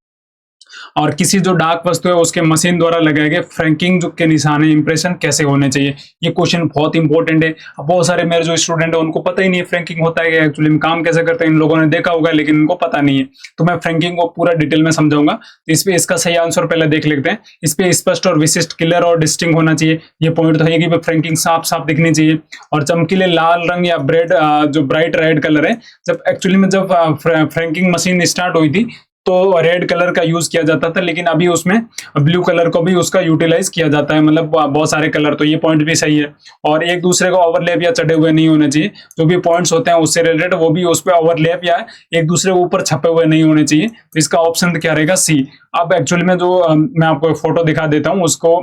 और किसी जो डाक वस्तु है उसके मशीन द्वारा लगाए गए फ्रैंकिंग जो के निशान है, इंप्रेशन कैसे होने चाहिए? ये क्वेश्चन बहुत इंपॉर्टेंट है। अब बहुत सारे मेरे जो स्टूडेंट है उनको पता ही नहीं है फ्रैंकिंग होता है क्या, एक्चुअली में काम कैसे करते हैं। इन लोगों ने देखा होगा लेकिन इनको पता नहीं है। तो मैं फ्रैंकिंग को पूरा डिटेल में समझाऊंगा। तो इस पे इसका सही आंसर पहले देख लेते हैं। इस पे स्पष्ट और विशिष्ट, क्लियर और डिस्टिंग होना चाहिए। ये पॉइंट तो है कि फ्रैंकिंग साफ साफ दिखनी चाहिए। और चमकीले लाल रंग या जो ब्राइट रेड कलर है, जब एक्चुअली में जब फ्रैंकिंग मशीन स्टार्ट हुई थी तो रेड कलर का यूज किया जाता था, लेकिन अभी उसमें ब्लू कलर को भी उसका यूटिलाइज किया जाता है, मतलब बहुत सारे कलर। तो ये पॉइंट भी सही है। और एक दूसरे को ओवरलैप या चढ़े हुए नहीं होने चाहिए। जो भी पॉइंट्स होते हैं उससे रिलेटेड वो भी उस पर ओवरलैप या एक दूसरे के ऊपर छपे हुए नहीं होने चाहिए। तो इसका ऑप्शन क्या रहेगा? सी। अब एक्चुअली में जो मैं आपको फोटो दिखा देता हूँ उसको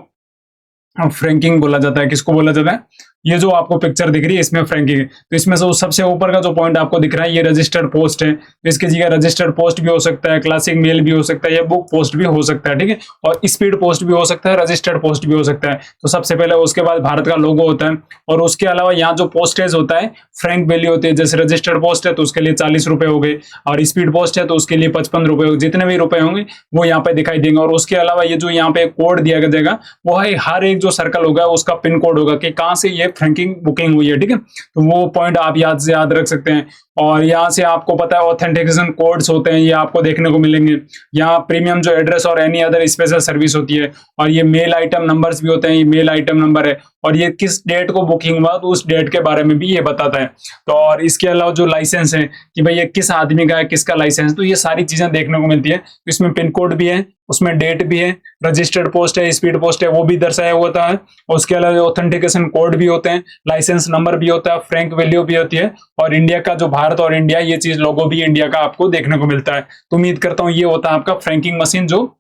फ्रैंकिंग बोला जाता है। किसको बोला जाता है? ये जो आपको पिक्चर दिख रही है इसमें फ्रैंकिंग है। तो इसमें से सबसे ऊपर का जो पॉइंट आपको दिख रहा है ये रजिस्टर्ड पोस्ट है। तो इसकी जगह रजिस्टर्ड पोस्ट भी हो सकता है, क्लासिक मेल भी हो सकता है, या बुक पोस्ट भी हो सकता है। ठीक है, और स्पीड पोस्ट भी हो सकता है, रजिस्टर्ड पोस्ट भी हो सकता है। तो सबसे पहले उसके बाद भारत का लोगो होता है। और उसके अलावा यहाँ जो पोस्टेज होता है फ्रैंक वैल्यू होती है। जैसे रजिस्टर्ड पोस्ट है तो उसके लिए 40 रुपए हो गए, और स्पीड पोस्ट है तो उसके लिए 55 रुपए हो गए। जितने भी रुपए होंगे वो यहाँ पे दिखाई देंगे। और उसके अलावा ये जो यहाँ पे कोड दिया जाएगा वो है हर एक जो सर्कल होगा उसका पिन कोड होगा कि कहाँ से ये फ्रैंकिंग बुकिंग हुई है। ठीक है, तो वो पॉइंट आप याद रख सकते हैं। और यहाँ से आपको पता है ऑथेंटिकेशन कोड्स होते हैं, ये आपको देखने को मिलेंगे। यहाँ प्रीमियम जो एड्रेस और एनी अदर स्पेशल सर्विस होती है। और ये मेल आइटम नंबर्स भी होते हैं, ये मेल आइटम नंबर है। और ये किस डेट को बुकिंग हुआ तो उस डेट के बारे में भी ये बताता है। तो और इसके अलावा जो लाइसेंस है कि भाई ये किस आदमी का है, किसका लाइसेंस, तो ये सारी चीजें देखने को मिलती है। इसमें पिन कोड भी है, उसमें डेट भी है, रजिस्टर्ड पोस्ट है, स्पीड पोस्ट है, वो भी दर्शाया होता है। और उसके अलावा ऑथेंटिकेशन कोड भी होते हैं, लाइसेंस नंबर भी होता है, फ्रैंक वैल्यू भी होती है। और इंडिया का जो भारत और इंडिया ये चीज लोगो भी इंडिया का आपको देखने को मिलता है। तो उम्मीद करता हूं ये होता है आपका फ्रैंकिंग मशीन। जो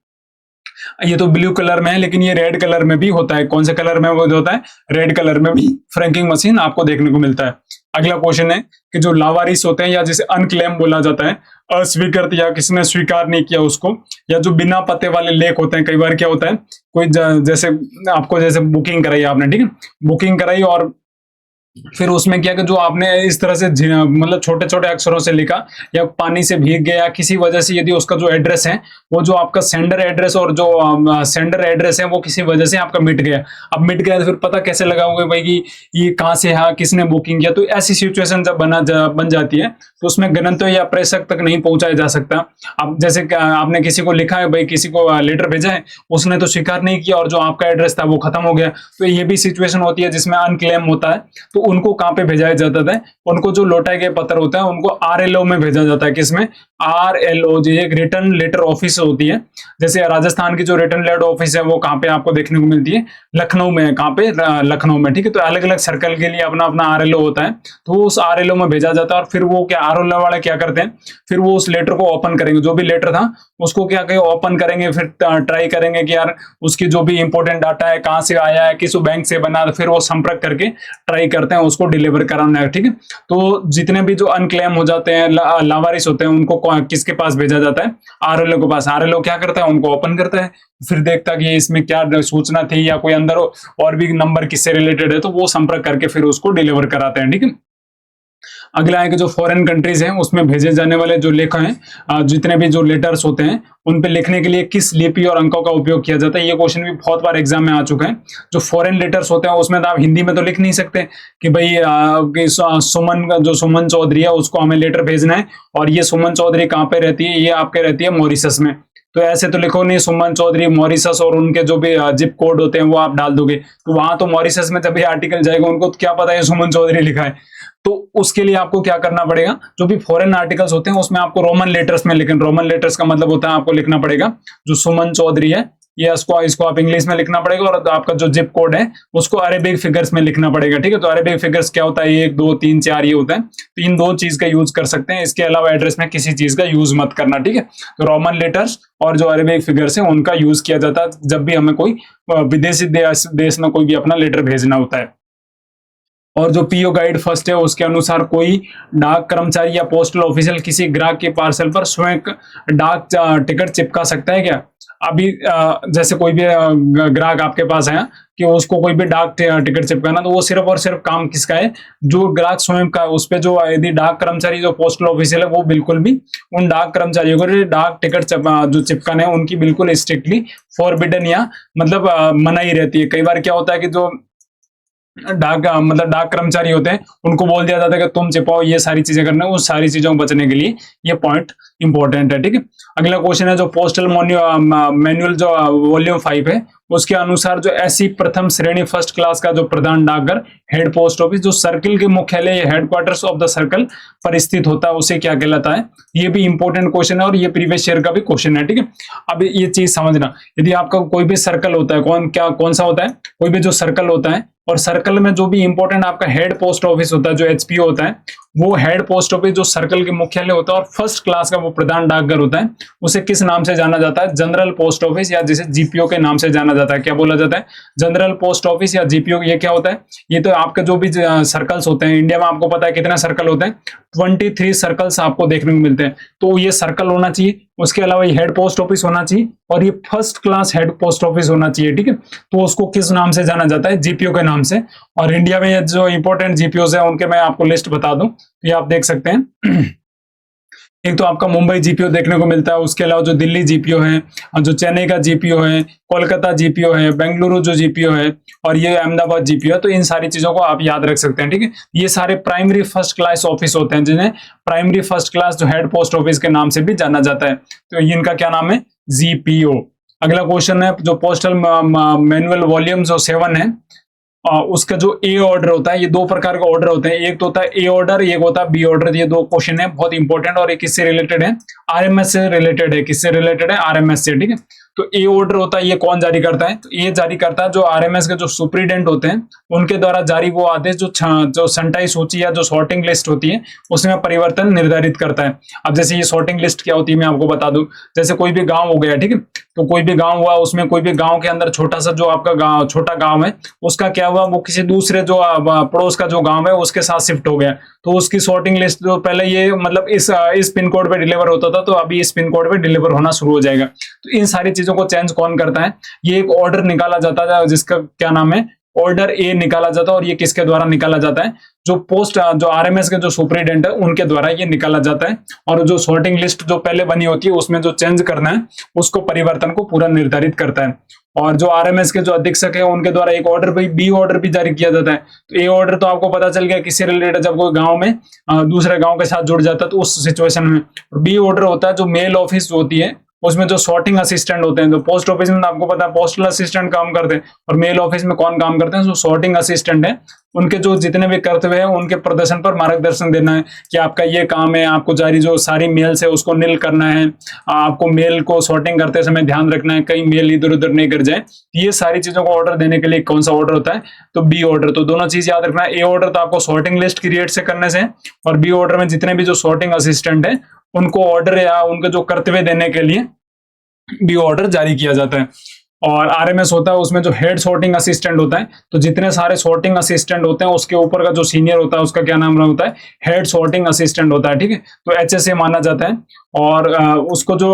ये तो ब्लू कलर में है लेकिन ये रेड कलर में भी होता है। कौन से कलर में वो होता है? रेड कलर में भी फ्रैंकिंग मशीन आपको देखने को मिलता है। अगला क्वेश्चन है कि जो लावारिस होते हैं या जिसे अनक्लेम बोला जाता है, अस्वीकृत या किसी ने स्वीकार नहीं किया उसको, या जो बिना पते वाले लेख होते हैं। कई बार क्या होता है कोई जैसे आपको जैसे बुकिंग कराई आपने, ठीक है, बुकिंग कराई और फिर उसमें क्या कि जो आपने इस तरह से मतलब छोटे छोटे अक्षरों से लिखा या पानी से भीग गया किसी वजह से, यदि उसका जो एड्रेस है वो जो आपका सेंडर एड्रेस और जो सेंडर एड्रेस है वो किसी वजह से आपका मिट गया। अब मिट गया तो फिर पता कैसे लगाओगे भाई कि ये कहाँ से है, किसने बुकिंग किया? तो ऐसी सिचुएशन जब बन जाती है तो उसमें गणतव्य या प्रेषक तक नहीं पहुंचाया जा सकता। अब जैसे आपने किसी को लिखा है, भाई किसी को लेटर भेजा है, उसने तो स्वीकार नहीं किया और जो आपका एड्रेस था वो खत्म हो गया। तो ये भी सिचुएशन होती है जिसमें अनक्लेम होता है। तो उनको कहाँ पे भेजा जाता था, उनको जो लौटाए गए पत्र होता है उनको RLO में भेजा जाता है। किसमें? RLO, जो एक रिटर्न लेटर ऑफिस होती है। जैसे राजस्थान की जो रिटर्न लेटर ऑफिस है वो कहाँ पे आपको देखने को मिलती है? लखनऊ में। कहाँ पे? लखनऊ में, ठीक है। तो अलग अलग सर्कल के लिए अपना अपना RLO होता है, तो उस RLO में भेजा जाता है। और फिर वो क्या, RLO वाले क्या करते हैं, फिर वो उस लेटर को ओपन करेंगे, जो भी लेटर था उसको क्या करेंगे, ओपन करेंगे, फिर ट्राई करेंगे कि यार उसकी जो भी इंपॉर्टेंट डाटा है, कहाँ से आया है, किस बैंक से बना, फिर वो संपर्क करके ट्राई करते हैं उसको डिलीवर कराना है, ठीक है। तो जितने भी जो अनक्लेम हो जाते हैं, लावारिस होते हैं, उनको किसके पास भेजा जाता है? RLO के पास। RLO क्या करता है? उनको ओपन करता है, फिर देखता है कि इसमें क्या सूचना थी या कोई अंदर और भी नंबर किससे रिलेटेड है, तो वो संपर्क करके फिर उसको डिलीवर कराते हैं, ठीक है। अगला है कि जो फॉरेन कंट्रीज हैं उसमें भेजे जाने वाले जो लेख हैं, जितने भी जो लेटर्स होते हैं उन पे लिखने के लिए किस लिपि और अंकों का उपयोग किया जाता है? ये क्वेश्चन भी बहुत बार एग्जाम में आ चुका है। जो फॉरेन लेटर्स होते हैं उसमें तो आप हिंदी में तो लिख नहीं सकते कि भाई सुमन का जो सुमन चौधरी है उसको हमें लेटर भेजना है, और ये सुमन चौधरी कहाँ पे रहती है? ये आपके रहती है मॉरिशस में। तो ऐसे तो लिखो नहीं सुमन चौधरी मॉरिशस, और उनके जो भी जिप कोड होते हैं वो आप डाल दोगे, तो वहां तो मॉरिशस में जब ये आर्टिकल जाएगा उनको तो क्या पता है सुमन चौधरी लिखा है। तो उसके लिए आपको क्या करना पड़ेगा, जो भी फॉरेन आर्टिकल्स होते हैं उसमें आपको रोमन लेटर्स में लिखें। रोमन लेटर्स का मतलब होता है आपको लिखना पड़ेगा जो सुमन चौधरी है ये इसको आप इंग्लिश में लिखना पड़ेगा, और आपका जो जिप कोड है उसको अरेबिक फिगर्स में लिखना पड़ेगा, ठीक है। तो अरेबिक फिगर्स क्या होता है? 1 2 3 4 ये होता है। तो इन दो चीज का यूज कर सकते हैं, इसके अलावा एड्रेस में किसी चीज का यूज मत करना, ठीक है। तो रोमन लेटर्स और जो अरेबिक फिगर्स है उनका यूज किया जाता है जब भी हमें कोई विदेशी देश में कोई भी अपना लेटर भेजना होता है। और जो पीओ गाइड फर्स्ट है उसके अनुसार कोई डाक कर्मचारी या पोस्टल ऑफिशियल किसी ग्राहक के पार्सल पर स्वयं डाक टिकट चिपका सकता है क्या? अभी जैसे कोई भी ग्राहक आपके पास है कि उसको कोई भी डाक टिकट चिपकाना, तो वो सिर्फ और सिर्फ काम किसका है? जो ग्राहक स्वयं का। उस पे जो यदि डाक कर्मचारी जो पोस्टल ऑफिशियल है वो बिल्कुल भी उन डाक कर्मचारियों को डाक टिकट जो चिपकाने हैं उनकी बिल्कुल स्ट्रिक्टली फॉरबिडन या मतलब मनाही रहती है। कई बार क्या होता है कि जो डाक कर्मचारी होते हैं उनको बोल दिया जाता है कि तुम चिपकाओ ये सारी चीजें करना है, उस सारी चीजों को बचने के लिए ये पॉइंट इंपॉर्टेंट है, ठीक है। अगला क्वेश्चन है जो पोस्टल मैनुअल जो वॉल्यूम 5 है उसके अनुसार जो ऐसी प्रथम श्रेणी फर्स्ट क्लास का जो प्रधान डाकघर हेड पोस्ट ऑफिस जो सर्किल के मुख्यालय या हेडक्वार्टर्स ऑफ द सर्कल पर स्थित होता है उसे क्या कहलाता है? ये भी इंपॉर्टेंट क्वेश्चन है और ये प्रीवियस ईयर का भी क्वेश्चन है, ठीक है। अब ये चीज समझना, यदि आपका कोई भी सर्कल होता है, कौन सा होता है? कोई भी जो सर्कल होता है और सर्कल में जो भी इंपॉर्टेंट आपका हेड पोस्ट ऑफिस होता है जो HPO होता है, वो हेड पोस्ट ऑफिस जो सर्कल के मुख्यालय होता है और फर्स्ट क्लास का वो प्रधान डाकघर होता है, उसे किस नाम से जाना जाता है? जनरल पोस्ट ऑफिस या जिसे GPO के नाम से जाना जाता है। क्या बोला जाता है? जनरल पोस्ट ऑफिस या GPO। ये क्या होता है? ये तो आपके जो भी सर्कल्स होते हैं, इंडिया में आपको पता है कितने सर्कल होते हैं? 23 सर्कल्स आपको देखने को मिलते हैं। तो ये सर्कल होना चाहिए, उसके अलावा ये हेड पोस्ट ऑफिस होना चाहिए और ये first class head post office होना चाहिए, ठीक है। तो उसको किस नाम से जाना जाता है? GPO के नाम से। और इंडिया में जो इंपॉर्टेंट GPOs है उनके मैं आपको लिस्ट बता दूं, ये आप देख सकते हैं। एक तो आपका मुंबई GPO देखने को मिलता है, उसके अलावा जो दिल्ली GPO है, जो चेन्नई का GPO है, कोलकाता GPO है, बेंगलुरु जो GPO है, और ये अहमदाबाद GPO है। तो इन सारी चीजों को आप याद रख सकते हैं, ठीक है। ये सारे प्राइमरी फर्स्ट क्लास ऑफिस होते हैं जिन्हें प्राइमरी फर्स्ट क्लास जो हेड पोस्ट ऑफिस के नाम से भी जाना जाता है। तो इनका क्या नाम है? GPO। अगला क्वेश्चन है जो पोस्टल मैनुअल वॉल्यूम जो 7 है, उसका जो ए ऑर्डर होता है, ये दो प्रकार का ऑर्डर होते हैं, एक तो होता है ए ऑर्डर, एक होता है बी ऑर्डर। ये दो क्वेश्चन है बहुत इंपॉर्टेंट और ये किससे रिलेटेड है? RMS से रिलेटेड है। किससे रिलेटेड है? RMS से, ठीक है। तो ए ऑर्डर होता है, ये कौन जारी करता है? तो ये जारी करता है जो RMS के जो सुप्रीडेंट होते हैं उनके द्वारा जारी वो आदेश जो संटाई सूची या जो सॉर्टिंग लिस्ट होती है उसमें परिवर्तन निर्धारित करता है। अब जैसे ये सॉर्टिंग लिस्ट क्या होती है मैं आपको बता दूं। जैसे कोई भी गांव हो गया, ठीक है, तो कोई भी गांव हुआ, उसमें कोई भी गांव के अंदर छोटा सा जो आपका गांव, छोटा गांव है, उसका क्या हुआ, वो किसी दूसरे जो पड़ोस का जो गांव है उसके साथ शिफ्ट हो गया, तो उसकी सॉर्टिंग लिस्ट जो पहले ये मतलब इस पिन कोड पे डिलीवर होता था तो अभी इस पिन कोड पे डिलीवर होना शुरू हो जाएगा। तो इन सारी चीजों को चेंज कौन करता है? ये एक ऑर्डर निकाला जाता है जिसका क्या नाम है? ऑर्डर ए निकाला जाता है। और ये किसके द्वारा निकाला जाता है? जो RMS के जो सुपरिटेंडेंट है उनके द्वारा ये निकाला जाता है। और जो सॉर्टिंग लिस्ट जो पहले बनी होती है उसमें जो चेंज करना है उसको परिवर्तन को पूरा निर्धारित करता है। और जो RMS के जो अधीक्षक है उनके द्वारा एक ऑर्डर भी, बी ऑर्डर भी जारी किया जाता है। तो ए ऑर्डर तो आपको पता चल गया किससे रिलेटेड, जब कोई गांव में दूसरे गांव के साथ जुड़ जाता है तो उस सिचुएशन में। बी ऑर्डर होता है जो मेल ऑफिस होती है उसमें जो सॉर्टिंग असिस्टेंट होते हैं। जो पोस्ट ऑफिस में आपको पता है पोस्टल असिस्टेंट काम करते हैं और मेल ऑफिस में कौन काम करते हैं? जो सॉर्टिंग असिस्टेंट है उनके जो जितने भी कर्तव्य हैं उनके प्रदर्शन पर मार्गदर्शन देना है कि आपका ये काम है, आपको जारी जो सारी मेल्स है उसको नील करना है, आपको मेल को सॉर्टिंग करते समय ध्यान रखना है कहीं मेल इधर उधर नहीं कर जाए। ये सारी चीजों को ऑर्डर देने के लिए कौन सा ऑर्डर होता है, तो बी ऑर्डर। तो दोनों चीज याद रखना है, ए ऑर्डर तो आपको सॉर्टिंग लिस्ट क्रिएट से करने से, और बी ऑर्डर में जितने भी जो सॉर्टिंग असिस्टेंट है उनको ऑर्डर या उनके जो कर्तव्य देने के लिए बी ऑर्डर जारी किया जाता है। और आरएमएस होता है उसमें जो हेड सॉर्टिंग असिस्टेंट होता है, तो जितने सारे सॉर्टिंग असिस्टेंट होते हैं उसके ऊपर का जो सीनियर होता है उसका क्या नाम होता है, हेड सॉर्टिंग असिस्टेंट होता है, ठीक है। तो एचएसए माना जाता है। और उसको जो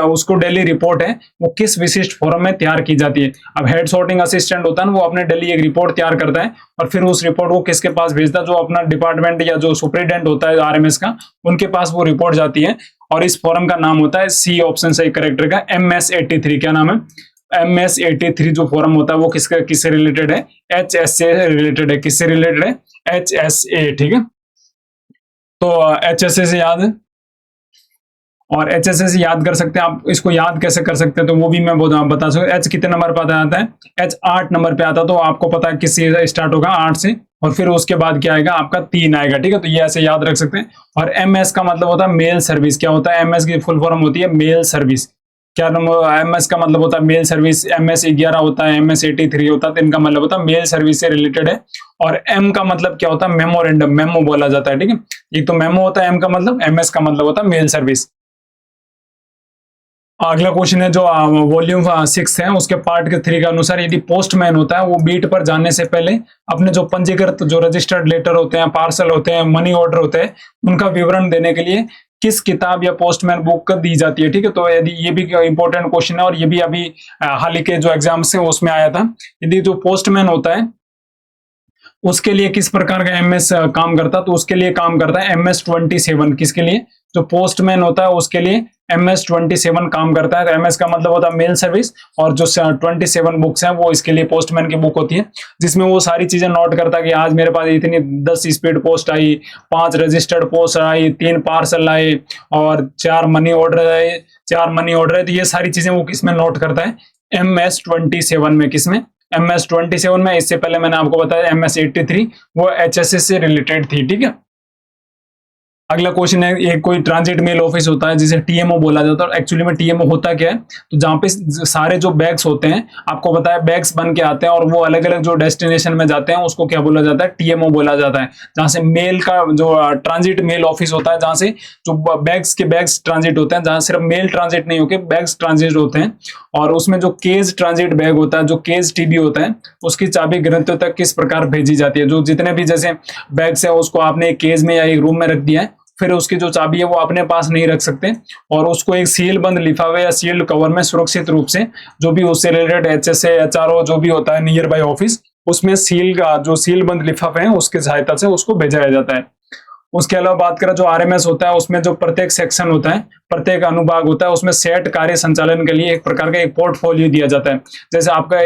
उसको डेली रिपोर्ट है वो किस विशिष्ट फॉर्म में तैयार की जाती है। अब हेड सॉर्टिंग असिस्टेंट होता है ना, वो अपने डेली एक रिपोर्ट तैयार करता है और फिर उस रिपोर्ट को किसके पास भेजता है, जो अपना डिपार्टमेंट या जो सुपरिटेंडेंट होता है आरएमएस का, उनके पास वो रिपोर्ट जाती है। और इस फॉर्म का नाम होता है, सी ऑप्शन सही करेक्ट रहेगा, MS-83। क्या नाम है, MS-83 जो फॉर्म होता है वो किससे रिलेटेड है, एचएस से रिलेटेड है। किससे रिलेटेड है, HSA, ठीक है। तो HSA से याद है, और HSA से याद कर सकते हैं आप। इसको याद कैसे कर सकते हैं तो वो भी मैं बता सकता। H कितने नंबर पे आता है, H 8 नंबर पे आता है। तो आपको पता है किससे स्टार्ट होगा, 8 से, और फिर उसके बाद क्या आएगा आपका 3 आएगा, ठीक है। तो ये ऐसे याद रख सकते हैं। और MS का मतलब होता है मेल सर्विस। क्या होता है, MS की फुल फॉर्म होती है मेल सर्विस। क्या MS का मतलब होता है मेल सर्विस। MS-11 होता है, MS-83 होता है, तो इनका मतलब होता है मेल सर्विस से रिलेटेड है। और M का मतलब क्या होता है, मेमोरेंडम, मेमो बोला जाता है, ठीक है। एक तो मेमो होता है M का मतलब, MS का मतलब होता है मेल सर्विस। अगला क्वेश्चन है जो वॉल्यूम 6 है उसके पार्ट के 3 के अनुसार, यदि पोस्टमैन होता है वो बीट पर जाने से पहले अपने जो पंजीकृत जो रजिस्टर्ड लेटर होते हैं, पार्सल होते हैं, मनी ऑर्डर होते हैं, उनका विवरण देने के लिए किस किताब या पोस्टमैन बुक दी जाती है, ठीक है। तो यदि ये भी इंपॉर्टेंट क्वेश्चन है और ये भी अभी हाल ही के जो एग्जाम्स है उसमें आया था। यदि जो पोस्टमैन होता है उसके लिए किस प्रकार का MS काम करता है, तो उसके लिए काम करता है MS-27। किसके लिए, जो पोस्टमैन होता है उसके लिए MS-27 काम करता है। तो MS का मतलब होता है मेल सर्विस, और जो 27 बुक्स हैं वो इसके लिए पोस्टमैन की बुक होती है, जिसमें वो सारी चीजें नोट करता है कि आज मेरे पास इतनी 10 स्पीड पोस्ट आई, 5 रजिस्टर्ड पोस्ट आई, 3 पार्सल आए, और 4 मनी ऑर्डर आए, 4 मनी ऑर्डर है। तो ये सारी चीजें वो किसमें नोट करता है, MS-27 में। किसमें, MS-27 में। इससे पहले मैंने आपको बताया MS-83 वो HSS से रिलेटेड थी, ठीक है। अगला क्वेश्चन है, एक कोई ट्रांजिट मेल ऑफिस होता है जिसे TMO बोला जाता है। और एक्चुअली में TMO होता क्या है, तो जहाँ पे सारे जो बैग्स होते हैं, आपको बताया बैग्स बन के आते हैं और वो अलग अलग जो डेस्टिनेशन में जाते हैं उसको क्या बोला जाता है, TMO बोला जाता है। जहाँ से मेल का जो ट्रांजिट मेल ऑफिस होता है, जहाँ से जो बैग्स ट्रांजिट होते हैं, जहाँ सिर्फ मेल ट्रांजिट नहीं होकर बैग्स ट्रांजिट होते हैं। और उसमें जो केज ट्रांजिट बैग होता है, जो केज TB होता है, उसकी चाबी गंतव्य तक किस प्रकार भेजी जाती है। जो जितने भी जैसे बैग्स है उसको आपने एक केज में या एक रूम में रख दिया है, फिर उसकी जो चाबी है वो अपने पास नहीं रख सकते, और उसको एक सील बंद लिफाफे या सील्ड कवर में सुरक्षित रूप से जो भी उससे रिलेटेड HSA HRO जो भी होता है नियर बाय ऑफिस, उसमें जो सील बंद लिफाफे हैं उसकी सहायता से उसको भेजा जाता है। उसके अलावा बात करें जो आरएमएस होता है उसमें जो प्रत्येक सेक्शन होता है, प्रत्येक अनुभाग होता है, उसमें सेट कार्य संचालन के लिए एक प्रकार का एक पोर्टफोलियो दिया जाता है। जैसे आपका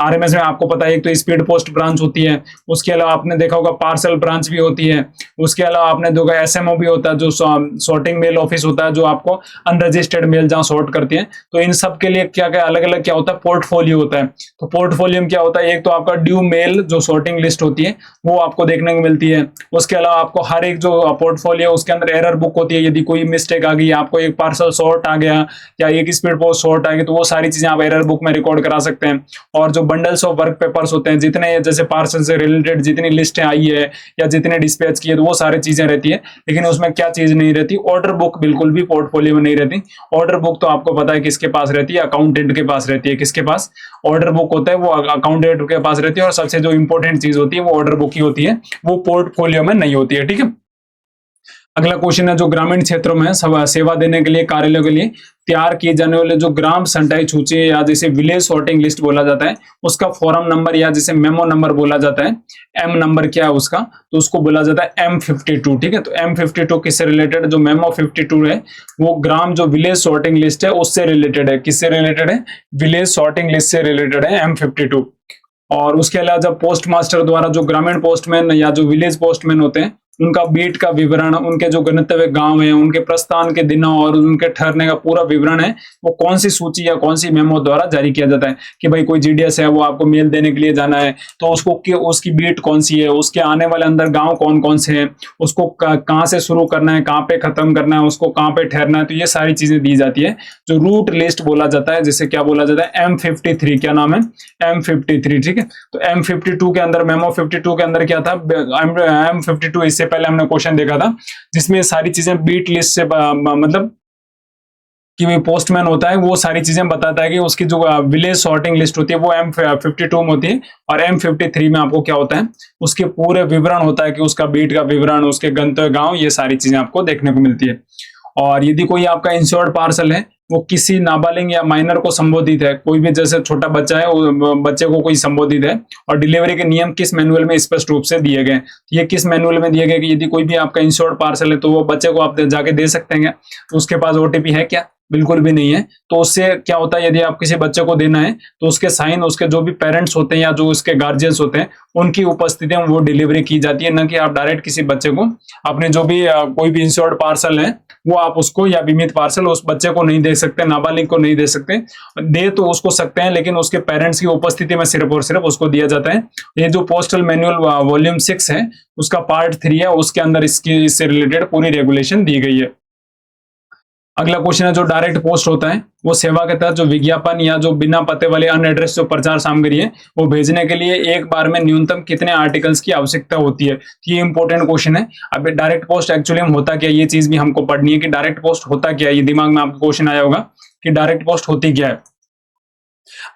आरएमएस में आपको पता है एक तो स्पीड पोस्ट ब्रांच होती है, उसके अलावा आपने देखा होगा पार्सल ब्रांच भी होती है, उसके अलावा आपने देखा एसएमओ भी होता है जो सॉर्टिंग मेल ऑफिस होता है, जो आपको अनरजिस्टर्ड मेल जहां सॉर्ट करती है। तो इन सब के लिए क्या क्या अलग अलग क्या होता है, पोर्टफोलियो होता है। तो पोर्टफोलियो में क्या होता है, एक तो आपका ड्यू मेल जो सॉर्टिंग लिस्ट होती है वो आपको देखने को मिलती है। उसके अलावा आपको हर एक जो पोर्टफोलियो उसके अंदर एरर बुक होती है, यदि कोई मिस्टेक आ गई, आपको एक पार्सल शॉर्ट आ गया या एक स्पीड पोस्ट शॉर्ट आ गई, तो वो सारी चीजें आप एरर बुक में रिकॉर्ड करा सकते हैं। और जो बंडल्स ऑफ वर्क पेपर्स होते हैं, जितने जैसे पार्सल से रिलेटेड जितनी लिस्टें आई है या जितने डिस्पैच की है, तो वो सारी चीजें रहती है। लेकिन उसमें क्या चीज नहीं रहती, ऑर्डर बुक बिल्कुल भी पोर्टफोलियो में नहीं रहती। ऑर्डर बुक तो आपको पता है किसके पास रहती है, अकाउंटेंट के पास रहती है। किसके पास ऑर्डर बुक होता है, वो अकाउंटेंट के पास रहती है। और सबसे जो इंपॉर्टेंट चीज होती है वो ऑर्डर बुक ही होती है, वो पोर्टफोलियो में नहीं होती है। ठीक है। अगला क्वेश्चन है जो ग्रामीण क्षेत्रों में सेवा देने के लिए कार्यालयों के लिए तैयार किए जाने वाले जो ग्राम संटाई सूची या जिसे विलेज सॉर्टिंग लिस्ट बोला जाता है, उसका फॉरम नंबर या जिसे मेमो नंबर बोला जाता है, एम नंबर क्या है उसका, तो उसको बोला जाता है M52। ठीक है। तो M52 किससे रिलेटेड, जो मेमो 52 है वो ग्राम जो विलेज सॉर्टिंग लिस्ट है उससे रिलेटेड है। किससे रिलेटेड है, विलेज सॉर्टिंग लिस्ट से रिलेटेड है M52। और उसके अलावा जब पोस्ट मास्टर द्वारा जो ग्रामीण पोस्टमैन या जो विलेज पोस्टमैन होते हैं उनका बीट का विवरण, उनके जो गंतव्य गांव है, उनके प्रस्थान के दिनों और उनके ठहरने का पूरा विवरण है, वो कौन सी सूची या कौन सी मेमो द्वारा जारी किया जाता है। कि भाई कोई जीडीएस है, वो आपको मेल देने के लिए जाना है, तो उसकी बीट कौन सी है, उसके आने वाले अंदर गांव कौन कौन से हैं, उसको कहाँ से शुरू करना है, कहाँ पे खत्म करना है, उसको कहाँ पे ठहरना है, तो ये सारी चीजें दी जाती है, जो रूट लिस्ट बोला जाता है, जिसे क्या बोला जाता है, M53। क्या नाम है, M53। ठीक है, तो M52 के अंदर, मेमो 52 के अंदर क्या था, M52, इससे पहले हमने क्वेश्चन देखा था जिसमें सारी चीजें बीट लिस्ट से मतलब कि पोस्टमैन होता है वो सारी चीजें बताता है कि उसकी जो विलेज सॉर्टिंग लिस्ट होती है वो M52 में होती है, और M53 में आपको क्या होता है, उसके पूरे विवरण होता है कि उसका बीट का विवरण, उसके गंतव्य गांव, ये सारी चीजें आपको देखने को मिलती है। और यदि कोई आपका इंश्योर्ड पार्सल है, वो किसी नाबालिग या माइनर को संबोधित है, कोई भी जैसे छोटा बच्चा है, वो बच्चे को कोई संबोधित है, और डिलीवरी के नियम किस मैनुअल में स्पष्ट रूप से दिए गए, ये किस मैनुअल में दिए गए कि यदि कोई भी आपका इंश्योर्ड पार्सल है तो वो बच्चे को आप जाके दे सकते हैं, तो उसके पास ओटीपी है क्या, बिल्कुल भी नहीं है। तो उससे क्या होता है, यदि आप किसी बच्चे को देना है तो उसके साइन, उसके जो भी पेरेंट्स होते हैं या जो उसके गार्जियंस होते हैं, उनकी उपस्थिति में वो डिलीवरी की जाती है, न कि आप डायरेक्ट किसी बच्चे को अपने जो भी कोई भी इंश्योर्ड पार्सल है वो आप उसको, या बीमित पार्सल उस बच्चे को नहीं दे सकते, नाबालिग को नहीं दे सकते। दे तो उसको सकते हैं, लेकिन उसके पेरेंट्स की उपस्थिति में सिर्फ और सिर्फ उसको दिया जाता है। ये जो पोस्टल मैनुअल वॉल्यूम 6 है, उसका पार्ट 3 है, उसके अंदर इससे रिलेटेड पूरी रेगुलेशन दी गई है। अगला क्वेश्चन है, जो डायरेक्ट पोस्ट होता है वो सेवा के तहत जो विज्ञापन या जो बिना पते वाले अन्य एड्रेस जो प्रचार सामग्री है वो भेजने के लिए एक बार में न्यूनतम कितने आर्टिकल्स की आवश्यकता होती है। ये इंपॉर्टेंट क्वेश्चन है। अब डायरेक्ट पोस्ट एक्चुअली में होता क्या, ये चीज भी हमको पढ़नी है कि डायरेक्ट पोस्ट होता क्या है। ये दिमाग में आपको क्वेश्चन आया होगा कि डायरेक्ट पोस्ट होती क्या है।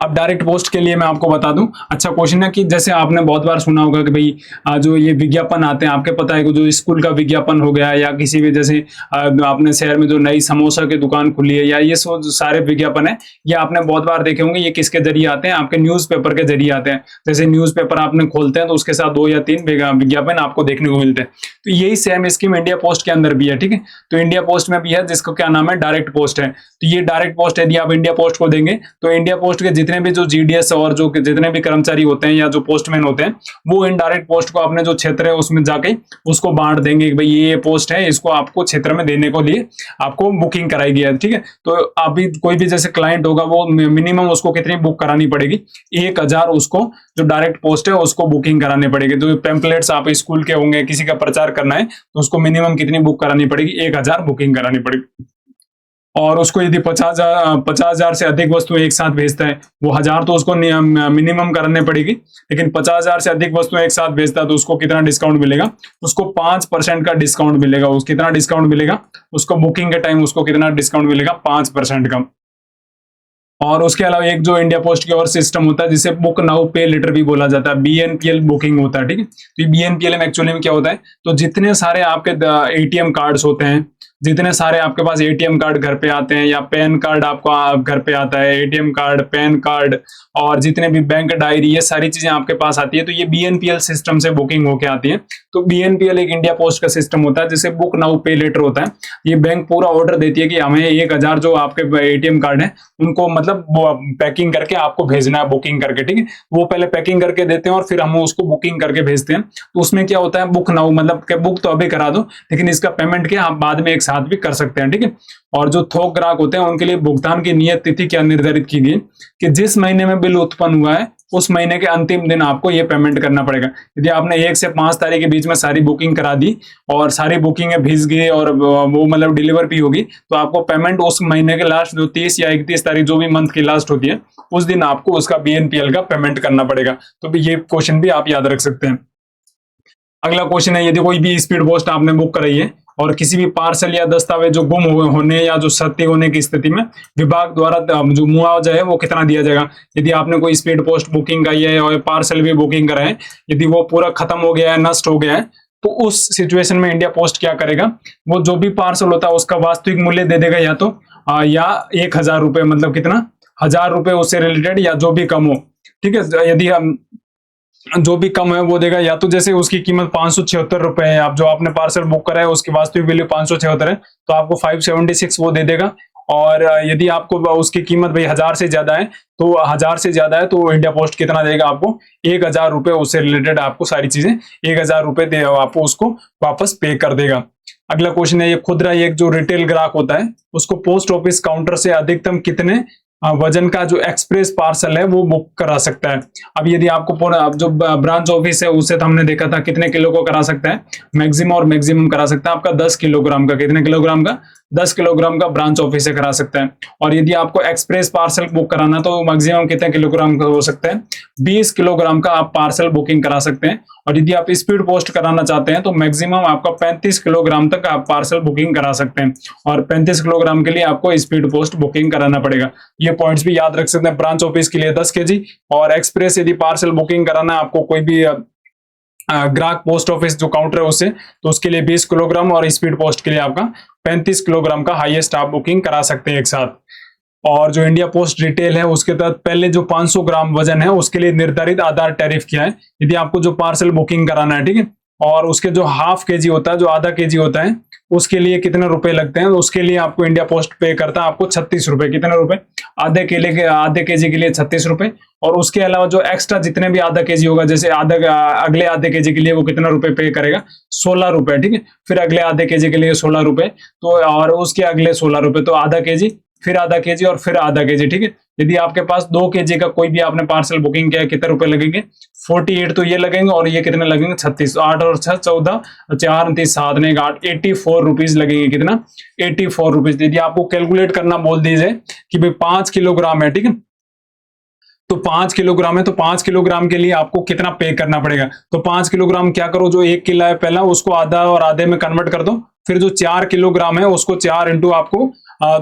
अब डायरेक्ट पोस्ट के लिए मैं आपको बता दूं, अच्छा क्वेश्चन है कि जैसे आपने बहुत बार सुना होगा कि भाई जो ये विज्ञापन आते हैं, आपके पता है कि जो स्कूल का विज्ञापन हो गया, या किसी भी जैसे अपने शहर में जो नई समोसा की दुकान खुली है, या ये सारे विज्ञापन है, ये आपने बहुत बार देखे होंगे। ये किसके जरिए आते हैं, आपके न्यूज़पेपर के जरिए आते हैं। जैसे न्यूज़पेपर आपने खोलते हैं तो उसके साथ 2 या 3 विज्ञापन आपको देखने को मिलते हैं। तो यही सेम स्कीम इंडिया पोस्ट के अंदर भी है। ठीक है, तो इंडिया पोस्ट में भी है, जिसको क्या नाम है, डायरेक्ट पोस्ट है। तो ये डायरेक्ट पोस्ट यदि आप इंडिया पोस्ट को देंगे तो इंडिया पोस्ट के जितने भी जो जीडीएस और जो जितने भी कर्मचारी होते हैं या जो पोस्टमैन होते हैं, वो इनडायरेक्ट पोस्ट को अपने जो क्षेत्र है उसमें जाके उसको बांट देंगे कि भाई ये पोस्ट है, इसको आपको क्षेत्र में देने को लिए आपको बुकिंग कराई गई है। ठीक है, तो अभी कोई भी जैसे क्लाइंट होगा वो मिनिमम उसको कितनी बुक करानी पड़ेगी, 1000 उसको जो डायरेक्ट पोस्ट है उसको बुकिंग करानी पड़ेगी। जो पैम्पलेट्स आप स्कूल के होंगे, किसी का प्रचार करना है तो उसको मिनिमम कितनी बुक करानी पड़ेगी, 1000 बुकिंग करानी पड़ेगी। और उसको यदि 50,000 से अधिक वस्तु एक साथ भेजता है, वो 1000 तो उसको मिनिमम करने पड़ेगी, लेकिन 50,000 से अधिक वस्तु एक साथ भेजता है तो उसको कितना डिस्काउंट मिलेगा, उसको 5% का डिस्काउंट मिलेगा। उसको कितना डिस्काउंट मिलेगा, उसको बुकिंग के टाइम उसको कितना डिस्काउंट मिलेगा, 5% का। और उसके अलावा एक जो इंडिया पोस्ट की और सिस्टम होता है जिसे बुक नाउ पे लेटर भी बोला जाता है, बीएनपीएल बुकिंग होता है। ठीक है, तो बीएनपीएल में एक्चुअली में क्या होता है, तो जितने सारे आपके एटीएम कार्ड्स होते हैं, जितने सारे आपके पास एटीएम कार्ड घर पे आते हैं, या पैन कार्ड आपको घर पे आता है, एटीएम कार्ड, पैन कार्ड, और जितने भी बैंक डायरी, ये सारी चीजें आपके पास आती है, तो ये बीएनपीएल सिस्टम से बुकिंग होके आती है। तो बीएनपीएल एक इंडिया पोस्ट का सिस्टम होता है जिसे बुक नाउ पे लेटर होता है। ये बैंक पूरा ऑर्डर देती है कि हमें 1000 जो आपके एटीएम कार्ड है उनको मतलब पैकिंग करके आपको भेजना है, बुकिंग करके। ठीक है, वो पहले पैकिंग करके देते हैं और फिर हम उसको बुकिंग करके भेजते हैं। तो उसमें क्या होता है, बुक नाउ मतलब बुक तो अभी करा दो, लेकिन इसका पेमेंट क्या आप बाद में एक साथ भी कर सकते हैं। ठीक है, और जो थोक ग्राहक होते हैं उनके लिए भुगतान की नियत तिथि क्या निर्धारित की गई कि जिस महीने में बिल उत्पन्न हुआ है उस महीने के अंतिम दिन आपको ये पेमेंट करना पड़ेगा। यदि आपने 1 से 5 तारीख के बीच में सारी बुकिंग करा दी और सारी बुकिंग भेज गई और वो मतलब डिलीवर भी होगी, तो आपको पेमेंट उस महीने के लास्ट जो 30 या 31 तारीख जो भी मंथ की लास्ट होती है उस दिन आपको उसका बीएनपीएल का पेमेंट करना पड़ेगा। तो ये क्वेश्चन भी आप याद रख सकते हैं। अगला क्वेश्चन है, यदि कोई भी स्पीड पोस्ट आपने बुक कराई है और किसी भी पार्सल या दस्तावेज जो गुम होने या जो क्षति होने की स्थिति में विभाग द्वारा जो मुआवजा है वो कितना दिया जाएगा। यदि आपने कोई स्पीड पोस्ट बुकिंग कराई है और पार्सल भी बुकिंग करा है, यदि वो पूरा खत्म हो गया है, नष्ट हो गया है, तो उस सिचुएशन में इंडिया पोस्ट क्या करेगा, वो जो भी पार्सल होता है उसका वास्तविक मूल्य दे देगा, या तो या 1000 रुपए, मतलब कितना, 1000 रुपए उससे रिलेटेड या जो भी कम हो। ठीक है, यदि हम जो भी कम है वो देगा, या तो जैसे उसकी कीमत 576 रुपए है, आप जो आपने पार्सल बुक करा है उसकी वास्तविक वैल्यू 576 है, तो आपको 576 वो दे देगा। और यदि आपको उसकी कीमत भाई 1000 से ज्यादा है, तो 1000 से ज्यादा है तो इंडिया पोस्ट कितना देगा आपको, 1000 रुपए, उससे रिलेटेड आपको सारी चीजें 1000 रुपए दे, आपको उसको वापस पे कर देगा। अगला क्वेश्चन है, ये खुदरा, एक जो रिटेल ग्राहक होता है उसको पोस्ट ऑफिस काउंटर से अधिकतम कितने वजन का जो एक्सप्रेस पार्सल है वो बुक करा सकता है। अब यदि आपको अब जो ब्रांच ऑफिस है उससे तो हमने देखा था कितने किलो को करा सकता है, मैक्सिमम और मैक्सिमम करा सकता है आपका 10 किलोग्राम का, कितने किलोग्राम का, 10 किलोग्राम का ब्रांच ऑफिस से करा सकता है। और यदि आपको एक्सप्रेस पार्सल बुक कराना तो मैक्सिमम कितने किलोग्राम का हो सकता है, 20 किलोग्राम का आप पार्सल बुकिंग करा सकते हैं। और यदि आप स्पीड पोस्ट कराना चाहते हैं तो मैक्सिमम आपका 35 किलोग्राम तक आप पार्सल बुकिंग करा सकते हैं, और 35 किलोग्राम के लिए आपको स्पीड पोस्ट बुकिंग कराना पड़ेगा। ये पॉइंट्स भी याद रख सकते हैं। ब्रांच ऑफिस के लिए 10 केजी, और एक्सप्रेस यदि पार्सल बुकिंग कराना है आपको कोई भी ग्राहक पोस्ट ऑफिस जो काउंटर है उससे, तो उसके लिए 20 किलोग्राम, और स्पीड पोस्ट के लिए आपका 35 किलोग्राम का हाईएस्ट आप बुकिंग करा सकते हैं एक साथ। और जो इंडिया पोस्ट रिटेल है उसके तहत पहले जो 500 ग्राम वजन है उसके लिए निर्धारित आधार टैरिफ क्या है, यदि आपको जो पार्सल बुकिंग कराना है, ठीक है। और उसके जो हाफ केजी होता है, जो आधा केजी होता है, उसके लिए कितने रुपए लगते हैं, उसके लिए आपको इंडिया पोस्ट पे करता है आपको 36 रुपए। कितने रुपए, आधे केजी के लिए 36 रुपए। और उसके अलावा जो एक्स्ट्रा जितने भी आधा केजी होगा, जैसे अगले आधे केजी के लिए वो कितना रुपए पे करेगा, 16 रुपए, ठीक है। फिर अगले आधे केजी के लिए 16 रुपए, तो और उसके अगले 16 रुपए, तो आधा केजी, फिर आधा केजी, और फिर आधा केजी, ठीक है। यदि आपके पास 2 केजी का कोई भी आपने पार्सल बुकिंग किया है, कितने रुपए लगेंगे, 48 तो ये लगेंगे, और ये कितने लगेंगे, 36, 8 और 6 14, 4 3 7 ने 8, 84 रुपीज लगेंगे। कितना, 84 रुपीज। यदि आपको कैलकुलेट करना बोल दीजिए कि भाई 5 किलोग्राम है, ठीक है, तो 5 किलोग्राम है, तो 5 किलोग्राम के लिए आपको कितना पे करना पड़ेगा। तो 5 किलोग्राम क्या करो, जो 1 किलो है पहला उसको आधा और आधे में कन्वर्ट कर दो, फिर जो 4 किलोग्राम है उसको 4 इंटू आपको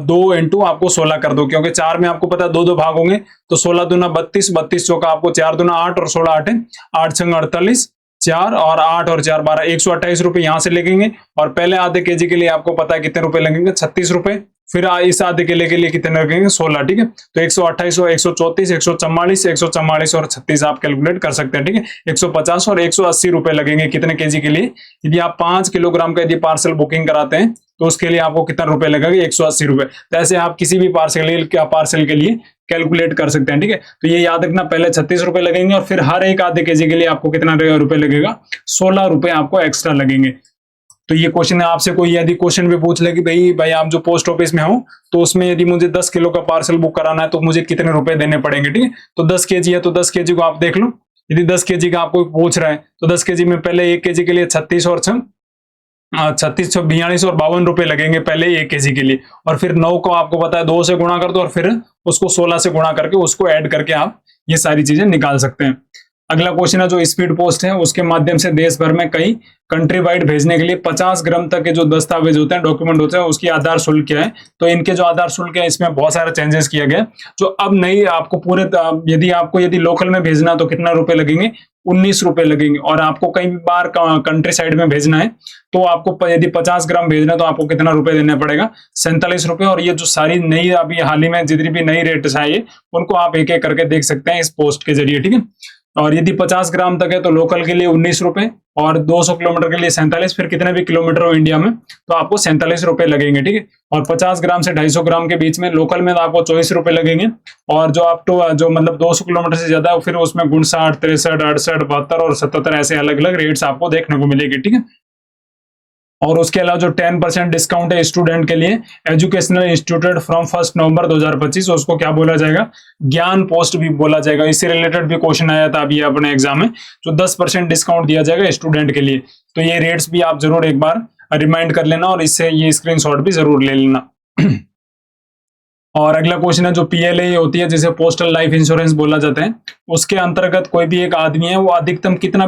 2 इंटू आपको 16 कर दो, क्योंकि 4 में आपको पता है 2 भाग होंगे, तो 16 दूना 32, 32 चौका आपको 4 दूना 8, और 16 8 है, 8 छंग 48, 4 और 8 और 4 12, 128 रुपए यहाँ से लगेंगे। और पहले आधे केजी के लिए आपको पता है कितने रुपए लगेंगे, 36 रुपए। फिर इस आधे केले के लिए कितने लगेंगे, 16, ठीक है। तो 128 और 134, 144, 144 और 36 आप कैलकुलेट कर सकते हैं, ठीक है। 150 और 180 रुपए लगेंगे कितने केजी के लिए, यदि आप 5 किलोग्राम का यदि पार्सल बुकिंग कराते हैं तो उसके लिए आपको कितना रुपए लगेगा, 180 रुपए। तो ऐसे आप किसी भी पार्सल के लिए कैलकुलेट कर सकते हैं, ठीक है। तो ये याद रखना, पहले 36 रुपए लगेंगे, और फिर हर एक आधे केजी के लिए आपको कितना रुपए लगेगा, 16 रुपए आपको एक्स्ट्रा लगेंगे। तो ये क्वेश्चन है, आपसे कोई यदि क्वेश्चन भी पूछ ले कि भाई आप जो पोस्ट ऑफिस में हो तो उसमें यदि मुझे 10 किलो का पार्सल बुक कराना है तो मुझे कितने रुपए देने पड़ेंगे, ठीक है। तो 10 केजी है तो 10 केजी को आप देख लो, यदि 10 केजी का आपको पूछ रहा है तो 10 केजी में पहले 1 केजी के लिए 36 और 36, 42 और 52 रुपए लगेंगे पहले 1 केजी के लिए। और फिर 9 को आपको पता है 2 से गुणा कर दो, और फिर उसको 16 से गुणा करके उसको ऐड करके आप ये सारी चीजें निकाल सकते हैं। अगला क्वेश्चन है, जो स्पीड पोस्ट है उसके माध्यम से देश भर में कई कंट्री वाइड भेजने के लिए 50 ग्राम तक के जो दस्तावेज होते हैं, डॉक्यूमेंट होते हैं, उसकी आधार शुल्क क्या है। तो इनके जो आधार शुल्क है इसमें बहुत सारे चेंजेस किया गया, जो अब नई आपको पूरे यदि लोकल में भेजना तो कितना रुपए लगेंगे, 19 रुपए लगेंगे। और आपको कई बार कंट्री साइड में भेजना है तो आपको यदि 50 ग्राम भेजना है तो आपको कितना रुपए देना पड़ेगा, 47 रुपए। और ये जो सारी नई अभी हाल ही में जितनी भी नई रेट्स आई है उनको आप एक एक करके देख सकते हैं इस पोस्ट के जरिए, ठीक है। और यदि 50 ग्राम तक है तो लोकल के लिए 19 रुपए, और 200 किलोमीटर के लिए 47, फिर कितने भी किलोमीटर हो इंडिया में तो आपको 47 रुपए लगेंगे, ठीक है। और 50 ग्राम से 250 ग्राम के बीच में लोकल में तो आपको 24 रुपए लगेंगे। और जो आप तो जो मतलब 200 किलोमीटर से ज्यादा फिर उसमें 59, 63, 68, 72 और 77 ऐसे अलग अलग रेट्स आपको देखने को मिलेगी, ठीक है। और उसके अलावा जो 10% डिस्काउंट है स्टूडेंट के लिए, एजुकेशनल इंस्टीट्यूट फ्रॉम 1 नवंबर 2025, उसको क्या बोला जाएगा, ज्ञान पोस्ट भी बोला जाएगा। इससे रिलेटेड भी क्वेश्चन आया था अभी अपने एग्जाम में, जो 10% डिस्काउंट दिया जाएगा स्टूडेंट के लिए। तो ये रेट्स भी आप जरूर एक बार रिमाइंड कर लेना, और इससे ये स्क्रीनशॉट भी जरूर ले लेना। और अगला क्वेश्चन है, जो पीएलआई होती है जिसे पोस्टल लाइफ इंश्योरेंस बोला जाता है, उसके अंतर्गत कोई भी एक आदमी है वो अधिकतम कितना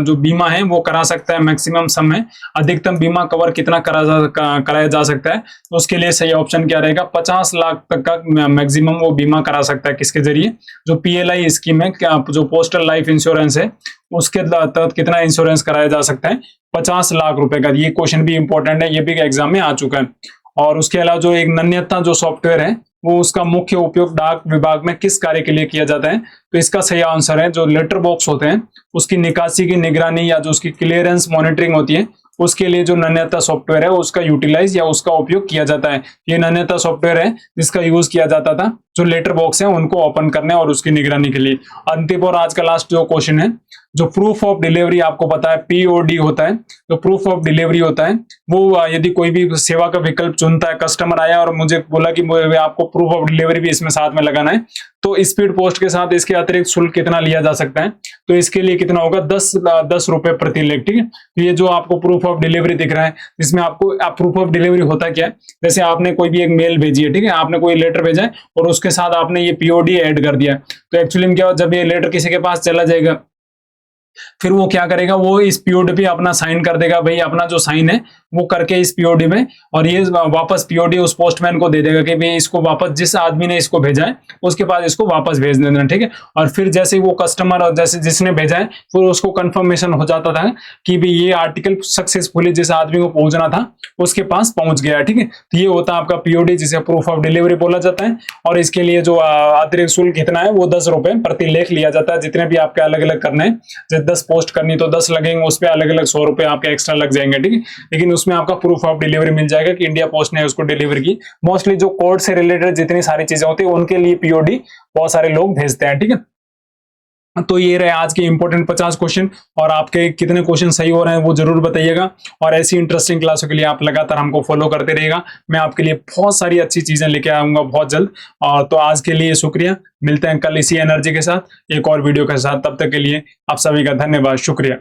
जो बीमा है वो करा सकता है, मैक्सिमम सम है, अधिकतम बीमा कवर कितना कराया जा सकता है। तो उसके लिए सही ऑप्शन क्या रहेगा, 50 लाख तक का मैक्सिमम वो बीमा करा सकता है। किसके जरिए, जो पीएलआई स्कीम है, जो पोस्टल लाइफ इंश्योरेंस है उसके तहत कितना इंश्योरेंस कराया जा सकता है, 50 लाख रुपए का। ये क्वेश्चन भी इंपॉर्टेंट है, ये भी एग्जाम में आ चुका है। और उसके अलावा जो एक नन्यता जो सॉफ्टवेयर है वो उसका मुख्य उपयोग डाक विभाग में किस कार्य के लिए किया जाता है। तो इसका सही आंसर है, जो लेटर बॉक्स होते हैं उसकी निकासी की निगरानी या जो उसकी क्लियरेंस मॉनिटरिंग होती है उसके लिए जो नन्यता सॉफ्टवेयर है उसका यूटिलाइज या उसका उपयोग किया जाता है। ये नन्यता सॉफ्टवेयर है जिसका यूज किया जाता था जो लेटर बॉक्स है उनको ओपन करने और उसकी निगरानी के लिए। अंतिम और आज का लास्ट जो क्वेश्चन है, जो प्रूफ ऑफ डिलीवरी आपको पता है पीओडी होता है, तो प्रूफ ऑफ डिलीवरी होता है वो यदि कोई भी सेवा का विकल्प चुनता है, कस्टमर आया और मुझे बोला कि आपको प्रूफ ऑफ डिलीवरी भी इसमें साथ में लगाना है, तो स्पीड पोस्ट के साथ इसके अतिरिक्त शुल्क कितना लिया जा सकता है, तो इसके लिए कितना होगा 10 रुपए प्रति लेख। ठीक है, तो ये जो आपको प्रूफ ऑफ डिलीवरी दिख रहा है इसमें आपको प्रूफ ऑफ डिलीवरी होता क्या है, जैसे आपने कोई भी एक मेल भेजी है, ठीक है, आपने कोई लेटर भेजा है और उसके साथ आपने ये पीओडी ऐड कर दिया, तो एक्चुअली में क्या हो, जब ये लेटर किसी के पास चला जाएगा फिर वो क्या करेगा, वो इस पीओडी पे अपना साइन कर देगा, भाई अपना जो साइन है वो करके इस पीओडी में, और ये वापस पीओडी उस पोस्टमैन को दे देगा कि भाई इसको वापस जिस आदमी ने इसको भेजा है उसके पास इसको वापस भेज देना। ठीक है, और फिर जैसे वो कस्टमर और जैसे जिसने भेजा है फिर उसको कंफर्मेशन हो जाता था कि भाई ये आर्टिकल सक्सेसफुली जिस आदमी को पहुंचना था उसके पास पहुंच गया। ठीक है, तो ये होता है आपका पीओडी जिसे प्रूफ ऑफ डिलीवरी बोला जाता है, और इसके लिए जो अतिरिक्त शुल्क कितना है वो 10 रुपए प्रति लेख लिया जाता है। जितने भी आपके अलग अलग करने हैं, जैसे 10 पोस्ट करनी तो 10 लगेंगे, उस पर अलग अलग 100 रुपए आपके एक्स्ट्रा लग जाएंगे। ठीक है, लेकिन उसमें आपका प्रूफ ऑफ डिलीवरी मिल जाएगा कि इंडिया पोस्ट ने उसको डिलीवर की। मोस्टली जो कोर्ट से रिलेटेड जितनी सारी चीजें होती है उनके लिए पीओडी बहुत सारे लोग भेजते हैं। ठीक है, तो ये रहे आज के इंपॉर्टेंट 50 क्वेश्चन, और आपके कितने क्वेश्चन सही हो रहे हैं वो जरूर बताइएगा, और ऐसी इंटरेस्टिंग क्लासों के लिए आप लगातार हमको फॉलो करते रहिएगा। मैं आपके लिए बहुत सारी अच्छी चीजें लेके आऊंगा बहुत जल्द। और तो आज के लिए शुक्रिया, मिलते हैं कल इसी एनर्जी के साथ एक और वीडियो के साथ, तब तक के लिए आप सभी का धन्यवाद, शुक्रिया।